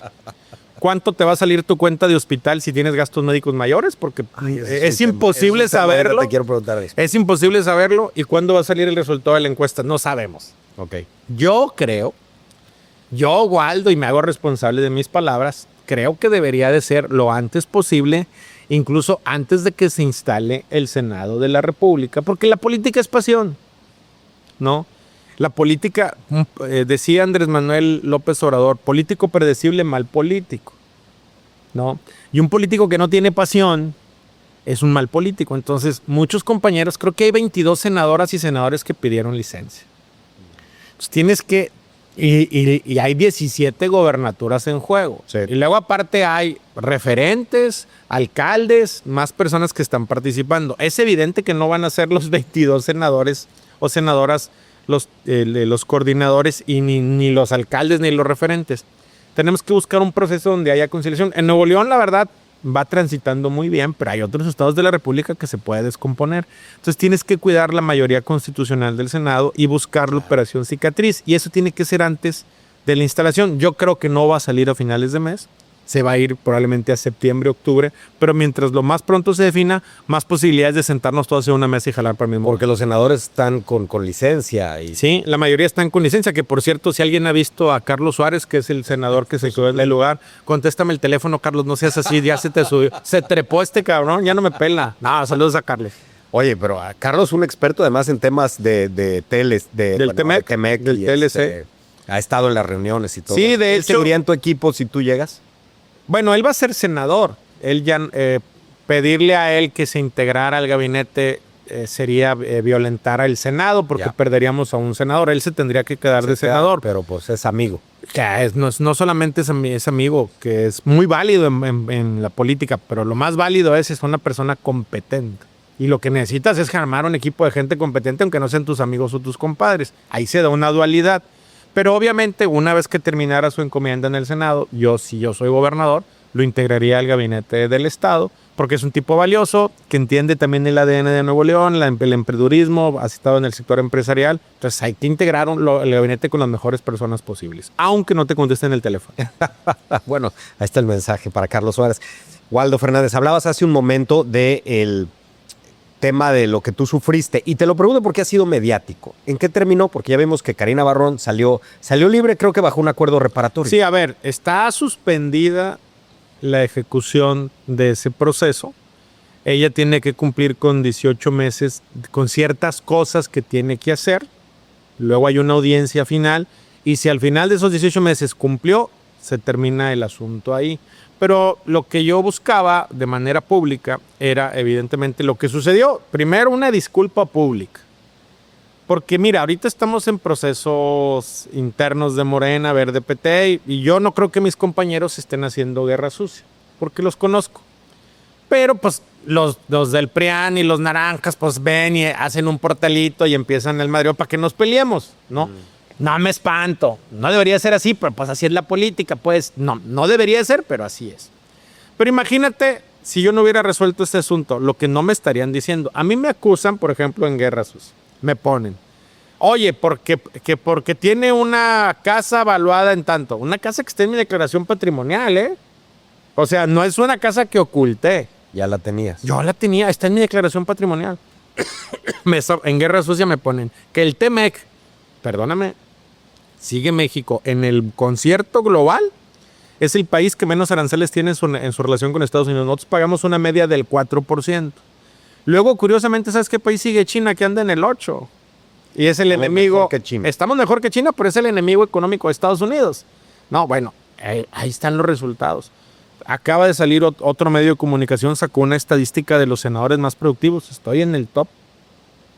¿Cuánto te va a salir tu cuenta de hospital si tienes gastos médicos mayores? Porque es imposible saberlo. Te quiero preguntar eso. Es imposible saberlo. ¿Y cuándo va a salir el resultado de la encuesta? No sabemos. Ok. Yo, Waldo, y me hago responsable de mis palabras, creo que debería de ser lo antes posible, incluso antes de que se instale el Senado de la República, porque la política es pasión, ¿no? La política, decía Andrés Manuel López Obrador, político predecible, mal político, ¿no? Y un político que no tiene pasión es un mal político. Entonces, muchos compañeros, creo que hay 22 senadoras y senadores que pidieron licencia. Entonces, tienes que, y hay 17 gobernaturas en juego. Sí. Y luego aparte hay referentes, alcaldes, más personas que están participando. Es evidente que no van a ser los 22 senadores o senadoras los coordinadores y ni los alcaldes ni los referentes. Tenemos que buscar un proceso donde haya conciliación. En Nuevo León, la verdad, va transitando muy bien, pero hay otros estados de la República que se puede descomponer. Entonces tienes que cuidar la mayoría constitucional del Senado y buscar la operación cicatriz. Y eso tiene que ser antes de la instalación. Yo creo que no va a salir a finales de mes. se va a ir probablemente a septiembre, octubre, pero mientras lo más pronto se defina, más posibilidades de sentarnos todos en una mesa y jalar para el mismo. Porque los senadores están con licencia. Y... Sí, la mayoría están con licencia, que por cierto, si alguien ha visto a Carlos Suárez, que es el senador que se quedó en el lugar, contéstame el teléfono, Carlos, no seas así, ya se te subió, se trepó este cabrón, ya no me pela. No, saludos a Carlos. Oye, pero a Carlos, un experto además en temas de teles, del Temec, del TLC. Ha estado en las reuniones y todo. Sí, de hecho. ¿Seguiría en tu equipo si tú llegas? Bueno, él va a ser senador. Él ya pedirle a él que se integrara al gabinete sería violentar al Senado porque perderíamos a un senador. Él se tendría que quedar de senador. Pero pues es amigo. Que no solamente es amigo, que es muy válido en la política, pero lo más válido es una persona competente. Y lo que necesitas es armar un equipo de gente competente, aunque no sean tus amigos o tus compadres. Ahí se da una dualidad. Pero obviamente, una vez que terminara su encomienda en el Senado, si yo soy gobernador, lo integraría al gabinete del Estado, porque es un tipo valioso, que entiende también el ADN de Nuevo León, el emprendedurismo, ha estado en el sector empresarial. Entonces hay que integrar el gabinete con las mejores personas posibles, aunque no te contesten el teléfono. Bueno, ahí está el mensaje para Carlos Suárez. Waldo Fernández, hablabas hace un momento del tema de lo que tú sufriste, y te lo pregunto porque ha sido mediático. ¿En qué terminó? Porque ya vemos que Karina Barrón salió libre, creo que bajo un acuerdo reparatorio. Sí, a ver, está suspendida la ejecución de ese proceso. Ella tiene que cumplir con 18 meses con ciertas cosas que tiene que hacer. Luego hay una audiencia final, y si al final de esos 18 meses cumplió, se termina el asunto ahí. Pero lo que yo buscaba de manera pública era evidentemente lo que sucedió. Primero, una disculpa pública. Porque mira, ahorita estamos en procesos internos de Morena, Verde, PT, y yo no creo que mis compañeros estén haciendo guerra sucia, porque los conozco. Pero pues los del PRIAN y los naranjas pues ven y hacen un portalito y empiezan el madreo para que nos peleemos, ¿no? No me espanto, no debería ser así, pero pues así es la política, pues no debería ser, pero así es. Pero imagínate si yo no hubiera resuelto este asunto, lo que no me estarían diciendo. A mí me acusan, por ejemplo, en guerra sucia, me ponen, oye, porque tiene una casa valuada en tanto, una casa que está en mi declaración patrimonial, ¿eh? O sea, no es una casa que oculté. Ya la tenías. Yo la tenía, está en mi declaración patrimonial. En guerra sucia me ponen que el Temec, perdóname, sigue México en el concierto global, es el país que menos aranceles tiene en su relación con Estados Unidos. Nosotros pagamos una media del 4%. Luego, curiosamente, ¿sabes qué país sigue? China, que anda en el 8%. Y es el enemigo. Estamos mejor que China, pero es el enemigo económico de Estados Unidos. No, bueno, ahí están los resultados. Acaba de salir otro medio de comunicación, sacó una estadística de los senadores más productivos. Estoy en el top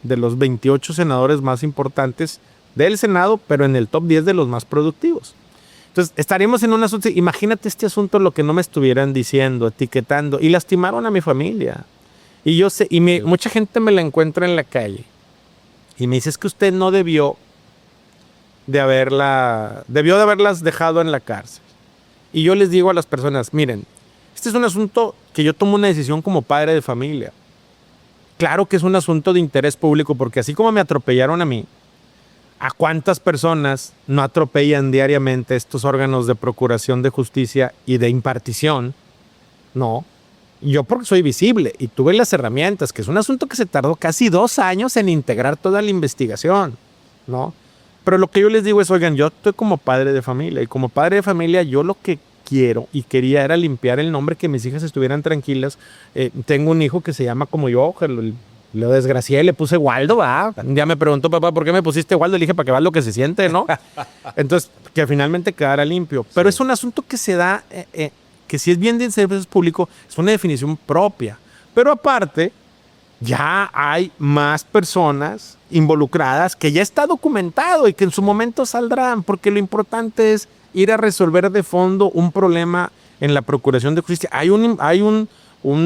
de los 28 senadores más importantes del Senado, pero en el top 10 de los más productivos. Entonces, estaríamos en un asunto, imagínate este asunto, lo que no me estuvieran diciendo, etiquetando, y lastimaron a mi familia. Y yo sé, mucha gente me la encuentra en la calle, y me dice, es que usted no debió de haberlas dejado en la cárcel. Y yo les digo a las personas, miren, este es un asunto que yo tomo una decisión como padre de familia. Claro que es un asunto de interés público, porque así como me atropellaron a mí, ¿a cuántas personas no atropellan diariamente estos órganos de procuración de justicia y de impartición? No. Yo porque soy visible y tuve las herramientas, que es un asunto que se tardó casi 2 años en integrar toda la investigación, ¿no? Pero lo que yo les digo es, oigan, yo estoy como padre de familia, y como padre de familia yo lo que quiero y quería era limpiar el nombre, que mis hijas estuvieran tranquilas. Tengo un hijo que se llama como yo, lo desgracié, le puse Waldo, ¿va? Un día me preguntó, papá, ¿por qué me pusiste Waldo? Le dije, para que veas lo que se siente, ¿no? Entonces, que finalmente quedara limpio. Pero es un asunto que se da, que si es bien de servicio público, es una definición propia. Pero aparte, ya hay más personas involucradas que ya está documentado y que en su momento saldrán, porque lo importante es ir a resolver de fondo un problema en la Procuración de Justicia. Hay un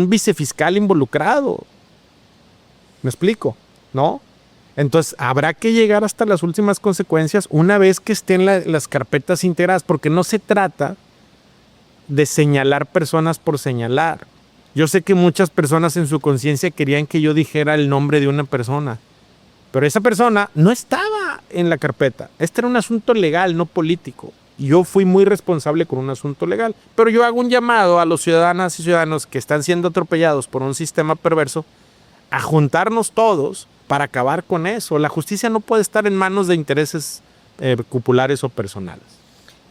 vicefiscal involucrado. ¿Me explico? ¿No? Entonces, habrá que llegar hasta las últimas consecuencias una vez que estén las carpetas integradas, porque no se trata de señalar personas por señalar. Yo sé que muchas personas en su conciencia querían que yo dijera el nombre de una persona, pero esa persona no estaba en la carpeta. Este era un asunto legal, no político. yo fui muy responsable con un asunto legal. Pero yo hago un llamado a los ciudadanas y ciudadanos que están siendo atropellados por un sistema perverso a juntarnos todos para acabar con eso. La justicia no puede estar en manos de intereses cupulares o personales.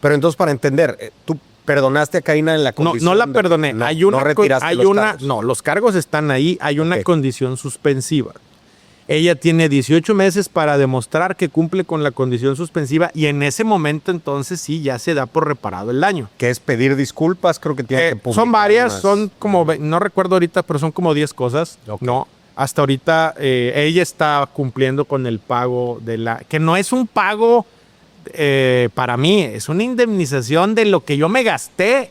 Pero entonces, para entender, tú perdonaste a Karina en la condición. No la perdoné. No retiraste los cargos. No, los cargos están ahí. Hay una Ok. condición suspensiva. Ella tiene 18 meses para demostrar que cumple con la condición suspensiva y en ese momento entonces sí ya se da por reparado el daño. Que es pedir disculpas, creo que tiene que publicar Son varias, unas- son como, no recuerdo ahorita, pero son como 10 cosas. Ok. No, hasta ahorita ella está cumpliendo con el pago de la... Que no es un pago para mí, es una indemnización de lo que yo me gasté,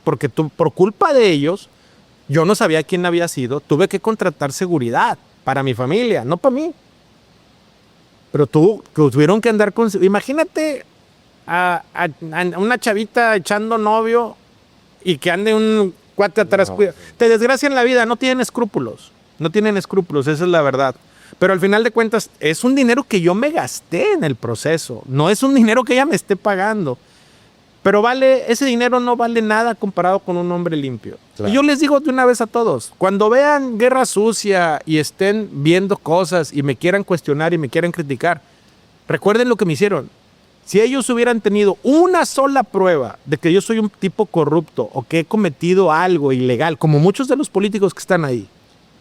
porque por culpa de ellos, yo no sabía quién había sido, tuve que contratar seguridad para mi familia, no para mí. Pero tuvieron que andar con... Imagínate a una chavita echando novio y que ande un cuate atrás. No. Te desgracian la vida, no tienen escrúpulos. No tienen escrúpulos, esa es la verdad. Pero al final de cuentas, es un dinero que yo me gasté en el proceso. No es un dinero que ella me esté pagando. Pero ese dinero no vale nada comparado con un hombre limpio. Claro. Y yo les digo de una vez a todos, cuando vean Guerra Sucia y estén viendo cosas y me quieran cuestionar y me quieran criticar, recuerden lo que me hicieron. Si ellos hubieran tenido una sola prueba de que yo soy un tipo corrupto o que he cometido algo ilegal, como muchos de los políticos que están ahí,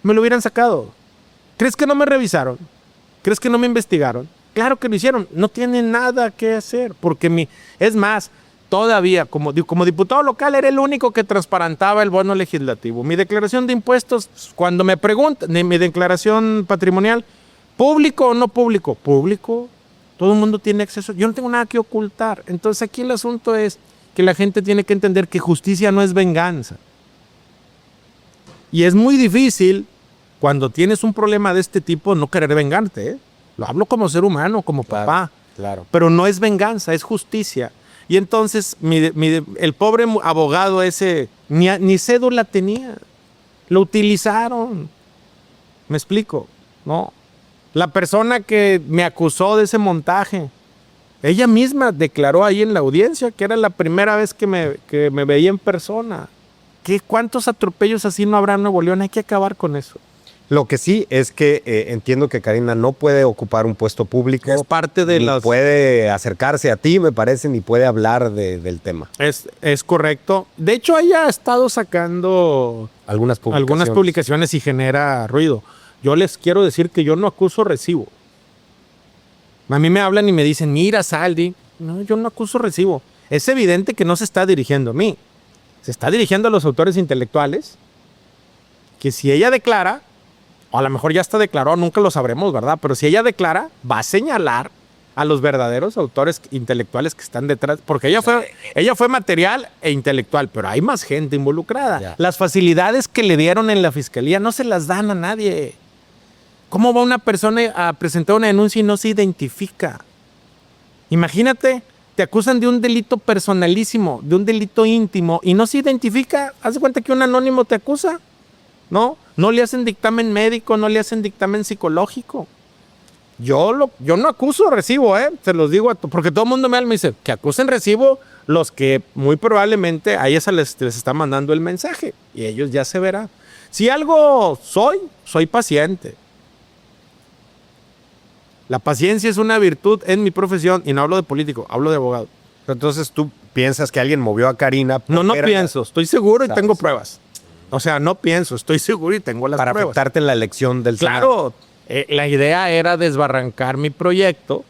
me lo hubieran sacado. ¿Crees que no me revisaron? ¿Crees que no me investigaron? Claro que lo hicieron. No tienen nada que hacer. Porque es más, todavía, como diputado local, era el único que transparentaba el bono legislativo. Mi declaración de impuestos, cuando me preguntan, mi declaración patrimonial, ¿público o no público? Público. Todo el mundo tiene acceso. Yo no tengo nada que ocultar. Entonces aquí el asunto es que la gente tiene que entender que justicia no es venganza. Y es muy difícil, cuando tienes un problema de este tipo, no querer vengarte, ¿eh? Lo hablo como ser humano, como papá. Claro. Pero no es venganza, es justicia. Y entonces el pobre abogado ese ni cédula tenía. Lo utilizaron. ¿Me explico? No. La persona que me acusó de ese montaje, ella misma declaró ahí en la audiencia que era la primera vez que me veía en persona. ¿Cuántos atropellos así no habrá en Nuevo León? Hay que acabar con eso. Lo que sí es que entiendo que Karina no puede ocupar un puesto público. Es parte de ni las... puede acercarse a ti, me parece, ni puede hablar del tema. Es correcto. De hecho, ella ha estado sacando Algunas publicaciones y genera ruido. Yo les quiero decir que yo no acuso recibo. A mí me hablan y me dicen, mira, Saldi. No, yo no acuso recibo. Es evidente que no se está dirigiendo a mí. Se está dirigiendo a los autores intelectuales. Que si ella declara, o a lo mejor ya está declaró, nunca lo sabremos, ¿verdad? Pero si ella declara, va a señalar a los verdaderos autores intelectuales que están detrás, porque ella fue material e intelectual, pero hay más gente involucrada. Ya. Las facilidades que le dieron en la fiscalía no se las dan a nadie. ¿Cómo va una persona a presentar una denuncia y no se identifica? Imagínate, te acusan de un delito personalísimo, de un delito íntimo, y no se identifica. Haz de cuenta que un anónimo te acusa. No le hacen dictamen médico, no le hacen dictamen psicológico. Yo no acuso recibo, se los digo, porque todo el mundo me dice que acusen recibo los que muy probablemente a ellas les está mandando el mensaje y ellos ya se verán. Si algo soy paciente. La paciencia es una virtud en mi profesión y no hablo de político, hablo de abogado. Entonces tú piensas que alguien movió a Karina. No pienso, estoy seguro y ¿Sabes? tengo pruebas. O sea, no pienso, estoy seguro y tengo las para pruebas. afectarte en la elección del Senado. Claro, la idea era desbarrancar mi proyecto,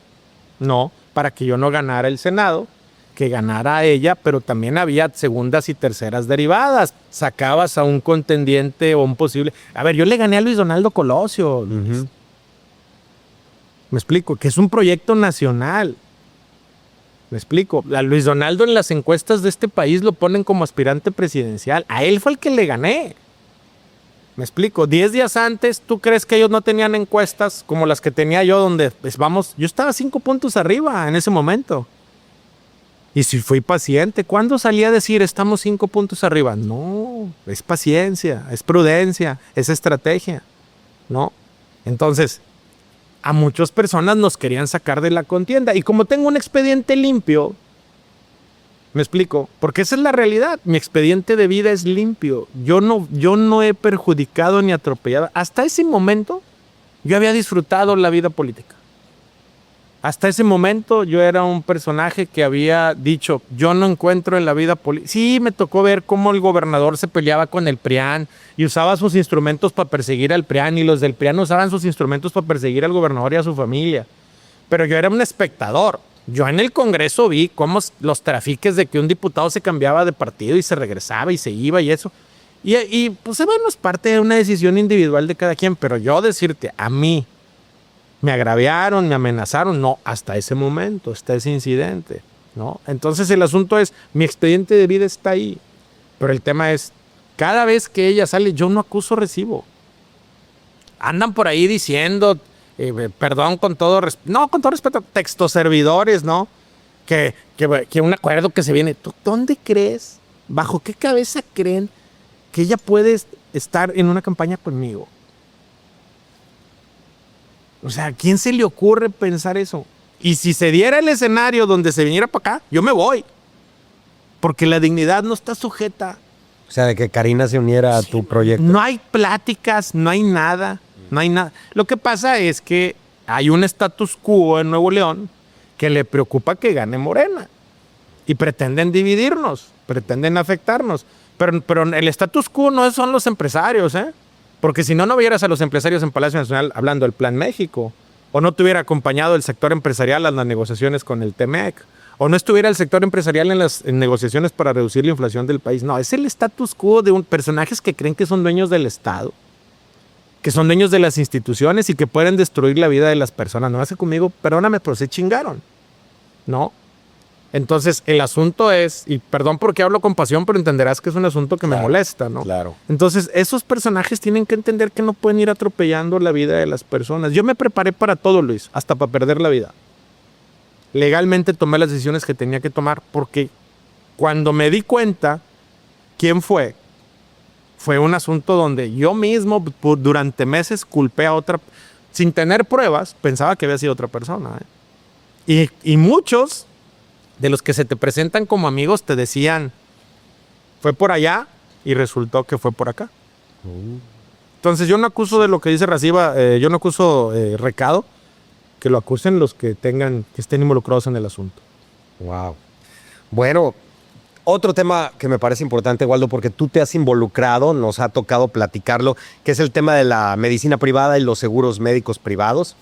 para que yo no ganara el Senado, que ganara ella, pero también había segundas y terceras derivadas. Sacabas a un contendiente o un posible... A ver, yo le gané a Luis Donaldo Colosio. Ujú. Me explico, que es un proyecto nacional. Me explico. A Luis Donaldo en las encuestas de este país lo ponen como aspirante presidencial. A él fue el que le gané. Me explico. 10 días antes, ¿tú crees que ellos no tenían encuestas como las que tenía yo donde, yo estaba 5 puntos arriba en ese momento? Y si fui paciente, ¿cuándo salí a decir estamos 5 puntos arriba? No, es paciencia, es prudencia, es estrategia. ¿No? Entonces, a muchas personas nos querían sacar de la contienda. Y como tengo un expediente limpio, ¿Me explico? Porque esa es la realidad. Mi expediente de vida es limpio. Yo no he perjudicado ni atropellado. Hasta ese momento yo había disfrutado la vida política. Hasta ese momento yo era un personaje que había dicho, yo no encuentro en la vida política. Sí, me tocó ver cómo el gobernador se peleaba con el PRIAN y usaba sus instrumentos para perseguir al PRIAN, y los del PRIAN usaban sus instrumentos para perseguir al gobernador y a su familia. Pero yo era un espectador. Yo en el Congreso vi cómo los trafiques de que un diputado se cambiaba de partido y se regresaba y se iba y eso. Y pues bueno, es parte de una decisión individual de cada quien. Pero yo decirte, a mí, me agraviaron, me amenazaron, no, hasta ese momento, hasta ese incidente, ¿no? Entonces el asunto es, mi expediente de vida está ahí, pero el tema es, cada vez que ella sale, yo no acuso recibo. Andan por ahí diciendo, perdón, con todo respeto, textoservidores, ¿no? Que un acuerdo que se viene. ¿Tú dónde crees, bajo qué cabeza creen que ella puede estar en una campaña conmigo? O sea, ¿a quién se le ocurre pensar eso? Y si se diera el escenario donde se viniera para acá, yo me voy. Porque la dignidad no está sujeta. O sea, de que Karina se uniera a tu proyecto. No hay pláticas, no hay nada. Lo que pasa es que hay un status quo en Nuevo León que le preocupa que gane Morena. Y pretenden dividirnos, pretenden afectarnos. Pero el status quo no son los empresarios, ¿eh? Porque si no, no vieras a los empresarios en Palacio Nacional hablando del Plan México, o no te hubiera acompañado el sector empresarial en las negociaciones con el TEMEC, o no estuviera el sector empresarial en las negociaciones para reducir la inflación del país. No, es el status quo de personajes que creen que son dueños del Estado, que son dueños de las instituciones y que pueden destruir la vida de las personas. No hace conmigo, perdóname, pero se chingaron, ¿no? Entonces, el asunto es, y perdón porque hablo con pasión, pero entenderás que es un asunto que me molesta, ¿no? Claro. Entonces, esos personajes tienen que entender que no pueden ir atropellando la vida de las personas. Yo me preparé para todo, Luis, hasta para perder la vida. Legalmente tomé las decisiones que tenía que tomar, porque cuando me di cuenta quién fue un asunto donde yo mismo durante meses culpé a otra, sin tener pruebas, pensaba que había sido otra persona, ¿eh? Y muchos de los que se te presentan como amigos te decían, fue por allá y resultó que fue por acá. Entonces yo no acuso de lo que dice Raciba, yo no acuso Recado, que lo acusen los que estén involucrados en el asunto. Wow. Bueno, otro tema que me parece importante, Waldo, porque tú te has involucrado, nos ha tocado platicarlo, que es el tema de la medicina privada y los seguros médicos privados.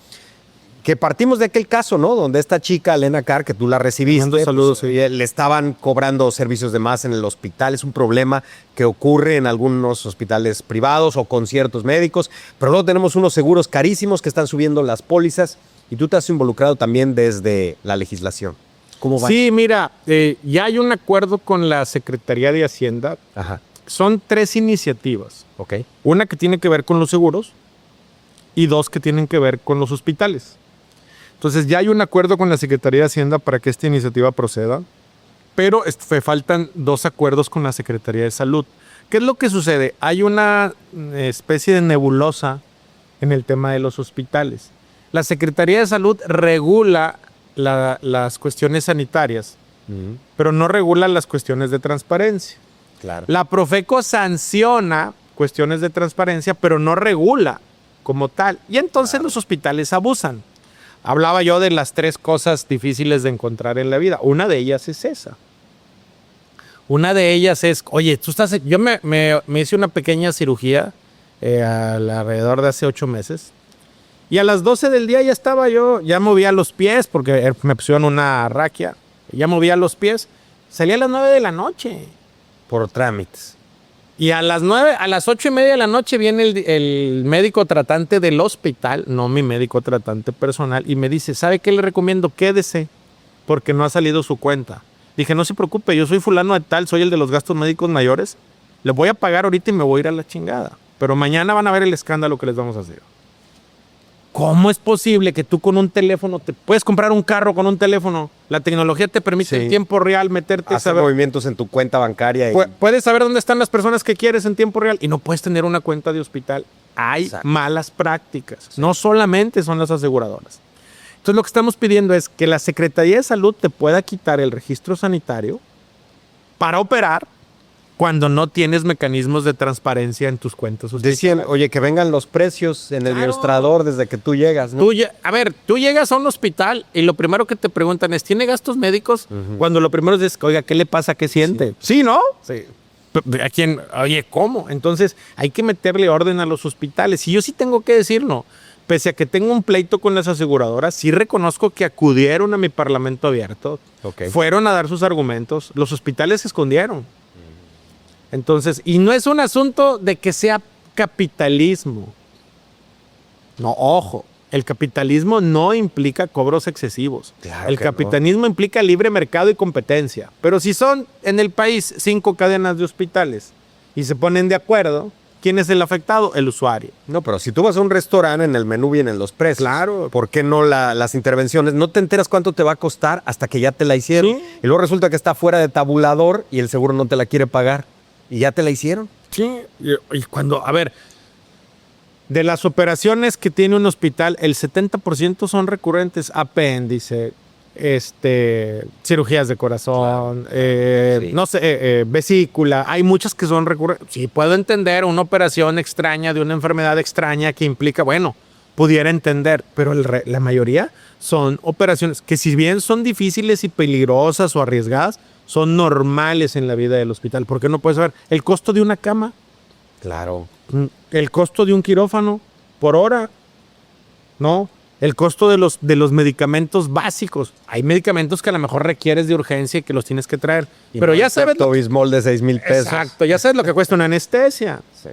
Que partimos de aquel caso, ¿no? Donde esta chica, Elena Carr, que tú la recibiste, saludos, pues, sí. Le estaban cobrando servicios de más en el hospital. Es un problema que ocurre en algunos hospitales privados o con ciertos médicos. Pero luego tenemos unos seguros carísimos que están subiendo las pólizas y tú te has involucrado también desde la legislación. ¿Cómo va? Sí, mira, ya hay un acuerdo con la Secretaría de Hacienda. Ajá. Son 3 iniciativas. Ok. Una que tiene que ver con los seguros y 2 que tienen que ver con los hospitales. Entonces ya hay un acuerdo con la Secretaría de Hacienda para que esta iniciativa proceda, pero faltan 2 acuerdos con la Secretaría de Salud. ¿Qué es lo que sucede? Hay una especie de nebulosa en el tema de los hospitales. La Secretaría de Salud regula las cuestiones sanitarias, pero no regula las cuestiones de transparencia. Claro. La Profeco sanciona cuestiones de transparencia, pero no regula como tal. Y entonces los hospitales abusan. Hablaba yo de las 3 cosas difíciles de encontrar en la vida. Una de ellas es esa. Una de ellas es, oye, yo me hice una pequeña cirugía alrededor de hace 8 meses. Y a las 12 del día ya movía los pies, porque me pusieron una raquia. Ya movía los pies. Salí a las 9 de la noche. Por trámites. Y a las 8:30 de la noche viene el médico tratante del hospital, no mi médico tratante personal, y me dice, ¿sabe qué le recomiendo? Quédese, porque no ha salido su cuenta. Dije, no se preocupe, yo soy fulano de tal, soy el de los gastos médicos mayores, le voy a pagar ahorita y me voy a ir a la chingada. Pero mañana van a ver el escándalo que les vamos a hacer. ¿Cómo es posible que tú con un teléfono te puedes comprar un carro con un teléfono? La tecnología te permite en tiempo real meterte, hacer movimientos en tu cuenta bancaria. Puedes saber dónde están las personas que quieres en tiempo real y no puedes tener una cuenta de hospital. Hay malas prácticas. Sí. No solamente son las aseguradoras. Entonces lo que estamos pidiendo es que la Secretaría de Salud te pueda quitar el registro sanitario para operar cuando no tienes mecanismos de transparencia en tus cuentas. Decían, oye, que vengan los precios en el mostrador desde que tú llegas, ¿no? Tú llegas a un hospital y lo primero que te preguntan es, ¿tiene gastos médicos? Cuando lo primero es, oiga, ¿qué le pasa? ¿Qué siente? Sí, ¿no? Sí. ¿A quién? Oye, ¿cómo? Entonces hay que meterle orden a los hospitales. Y yo sí tengo que decirlo. Pese a que tengo un pleito con las aseguradoras, sí reconozco que acudieron a mi parlamento abierto, fueron a dar sus argumentos, los hospitales se escondieron. Entonces, y no es un asunto de que sea capitalismo. No, ojo, el capitalismo no implica cobros excesivos. Claro el que capitalismo implica libre mercado y competencia. Pero si son en el país 5 cadenas de hospitales y se ponen de acuerdo, ¿quién es el afectado? El usuario. No, pero si tú vas a un restaurante, en el menú vienen los precios. Claro. ¿Por qué no las intervenciones? No te enteras cuánto te va a costar hasta que ya te la hicieron. Sí. Y luego resulta que está fuera de tabulador y el seguro no te la quiere pagar. ¿Y ya te la hicieron? Sí. Y cuando, a ver, de las operaciones que tiene un hospital, el 70% son recurrentes. Apéndice, cirugías de corazón, Sí. no sé, vesícula. Hay muchas que son recurrentes. Sí, puedo entender una operación extraña de una enfermedad extraña que implica, bueno, pudiera entender, pero la mayoría son operaciones que, si bien son difíciles y peligrosas o arriesgadas, son normales en la vida del hospital. ¿Por qué no puedes saber el costo de una cama? Claro. El costo de un quirófano por hora, ¿no? El costo de los medicamentos básicos. Hay medicamentos que a lo mejor requieres de urgencia y que los tienes que traer. Pero ya sabes. Bismol de 6,000 pesos. Exacto, ya sabes lo que cuesta una anestesia. Sí.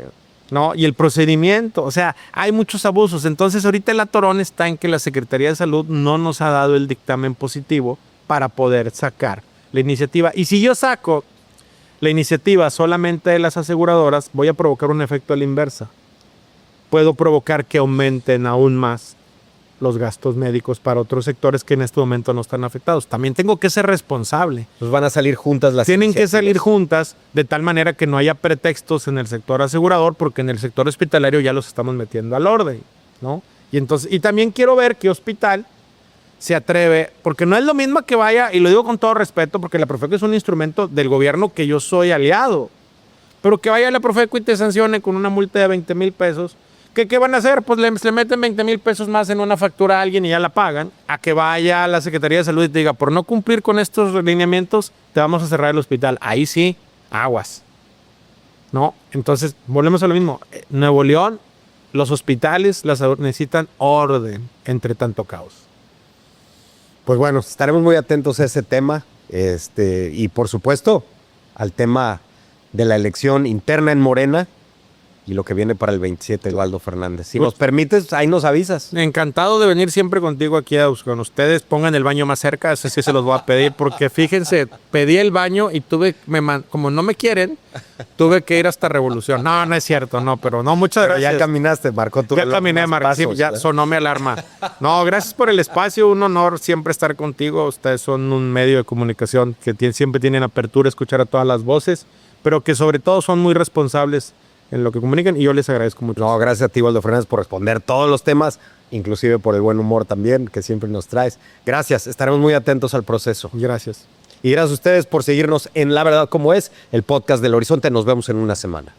¿No? Y el procedimiento. O sea, hay muchos abusos. Entonces, ahorita el atorón está en que la Secretaría de Salud no nos ha dado el dictamen positivo para poder sacar la iniciativa. Y si yo saco la iniciativa solamente de las aseguradoras, voy a provocar un efecto a la inversa. Puedo provocar que aumenten aún más los gastos médicos para otros sectores que en este momento no están afectados. También tengo que ser responsable. Pues van a salir juntas las Tienen que iniciativas. salir juntas de tal manera que no haya pretextos en el sector asegurador, porque en el sector hospitalario ya los estamos metiendo al orden, ¿no? Y también quiero ver qué hospital se atreve, porque no es lo mismo que vaya, y lo digo con todo respeto, porque la Profeco es un instrumento del gobierno que yo soy aliado, pero que vaya a la Profeco y te sancione con una multa de 20,000 pesos. ¿Qué van a hacer? Pues le meten 20,000 pesos más en una factura a alguien y ya la pagan. A que vaya a la Secretaría de Salud y te diga, por no cumplir con estos lineamientos, te vamos a cerrar el hospital. Ahí sí, aguas. ¿No? Entonces, volvemos a lo mismo. Nuevo León, los hospitales necesitan orden entre tanto caos. Pues bueno, estaremos muy atentos a ese tema. Y por supuesto, al tema de la elección interna en Morena y lo que viene para el 27, Eduardo Fernández. Si nos permites, ahí nos avisas. Encantado de venir siempre contigo aquí con ustedes. Pongan el baño más cerca, ese sí se los voy a pedir, porque fíjense, pedí el baño y como no me quieren, tuve que ir hasta Revolución. No, no es cierto, no, pero no, muchas Pero gracias. ya caminaste, Marco. Ya caminé, Marco, sí, ya sonó mi alarma. No, gracias por el espacio, un honor siempre estar contigo. Ustedes son un medio de comunicación que siempre tienen apertura a escuchar a todas las voces, pero que sobre todo son muy responsables en lo que comunican, y yo les agradezco mucho. No, gracias a ti, Eduardo Fernández, por responder todos los temas, inclusive por el buen humor también que siempre nos traes. Gracias, estaremos muy atentos al proceso. Gracias. Y gracias a ustedes por seguirnos en La Verdad Como Es, el podcast del Horizonte. Nos vemos en una semana.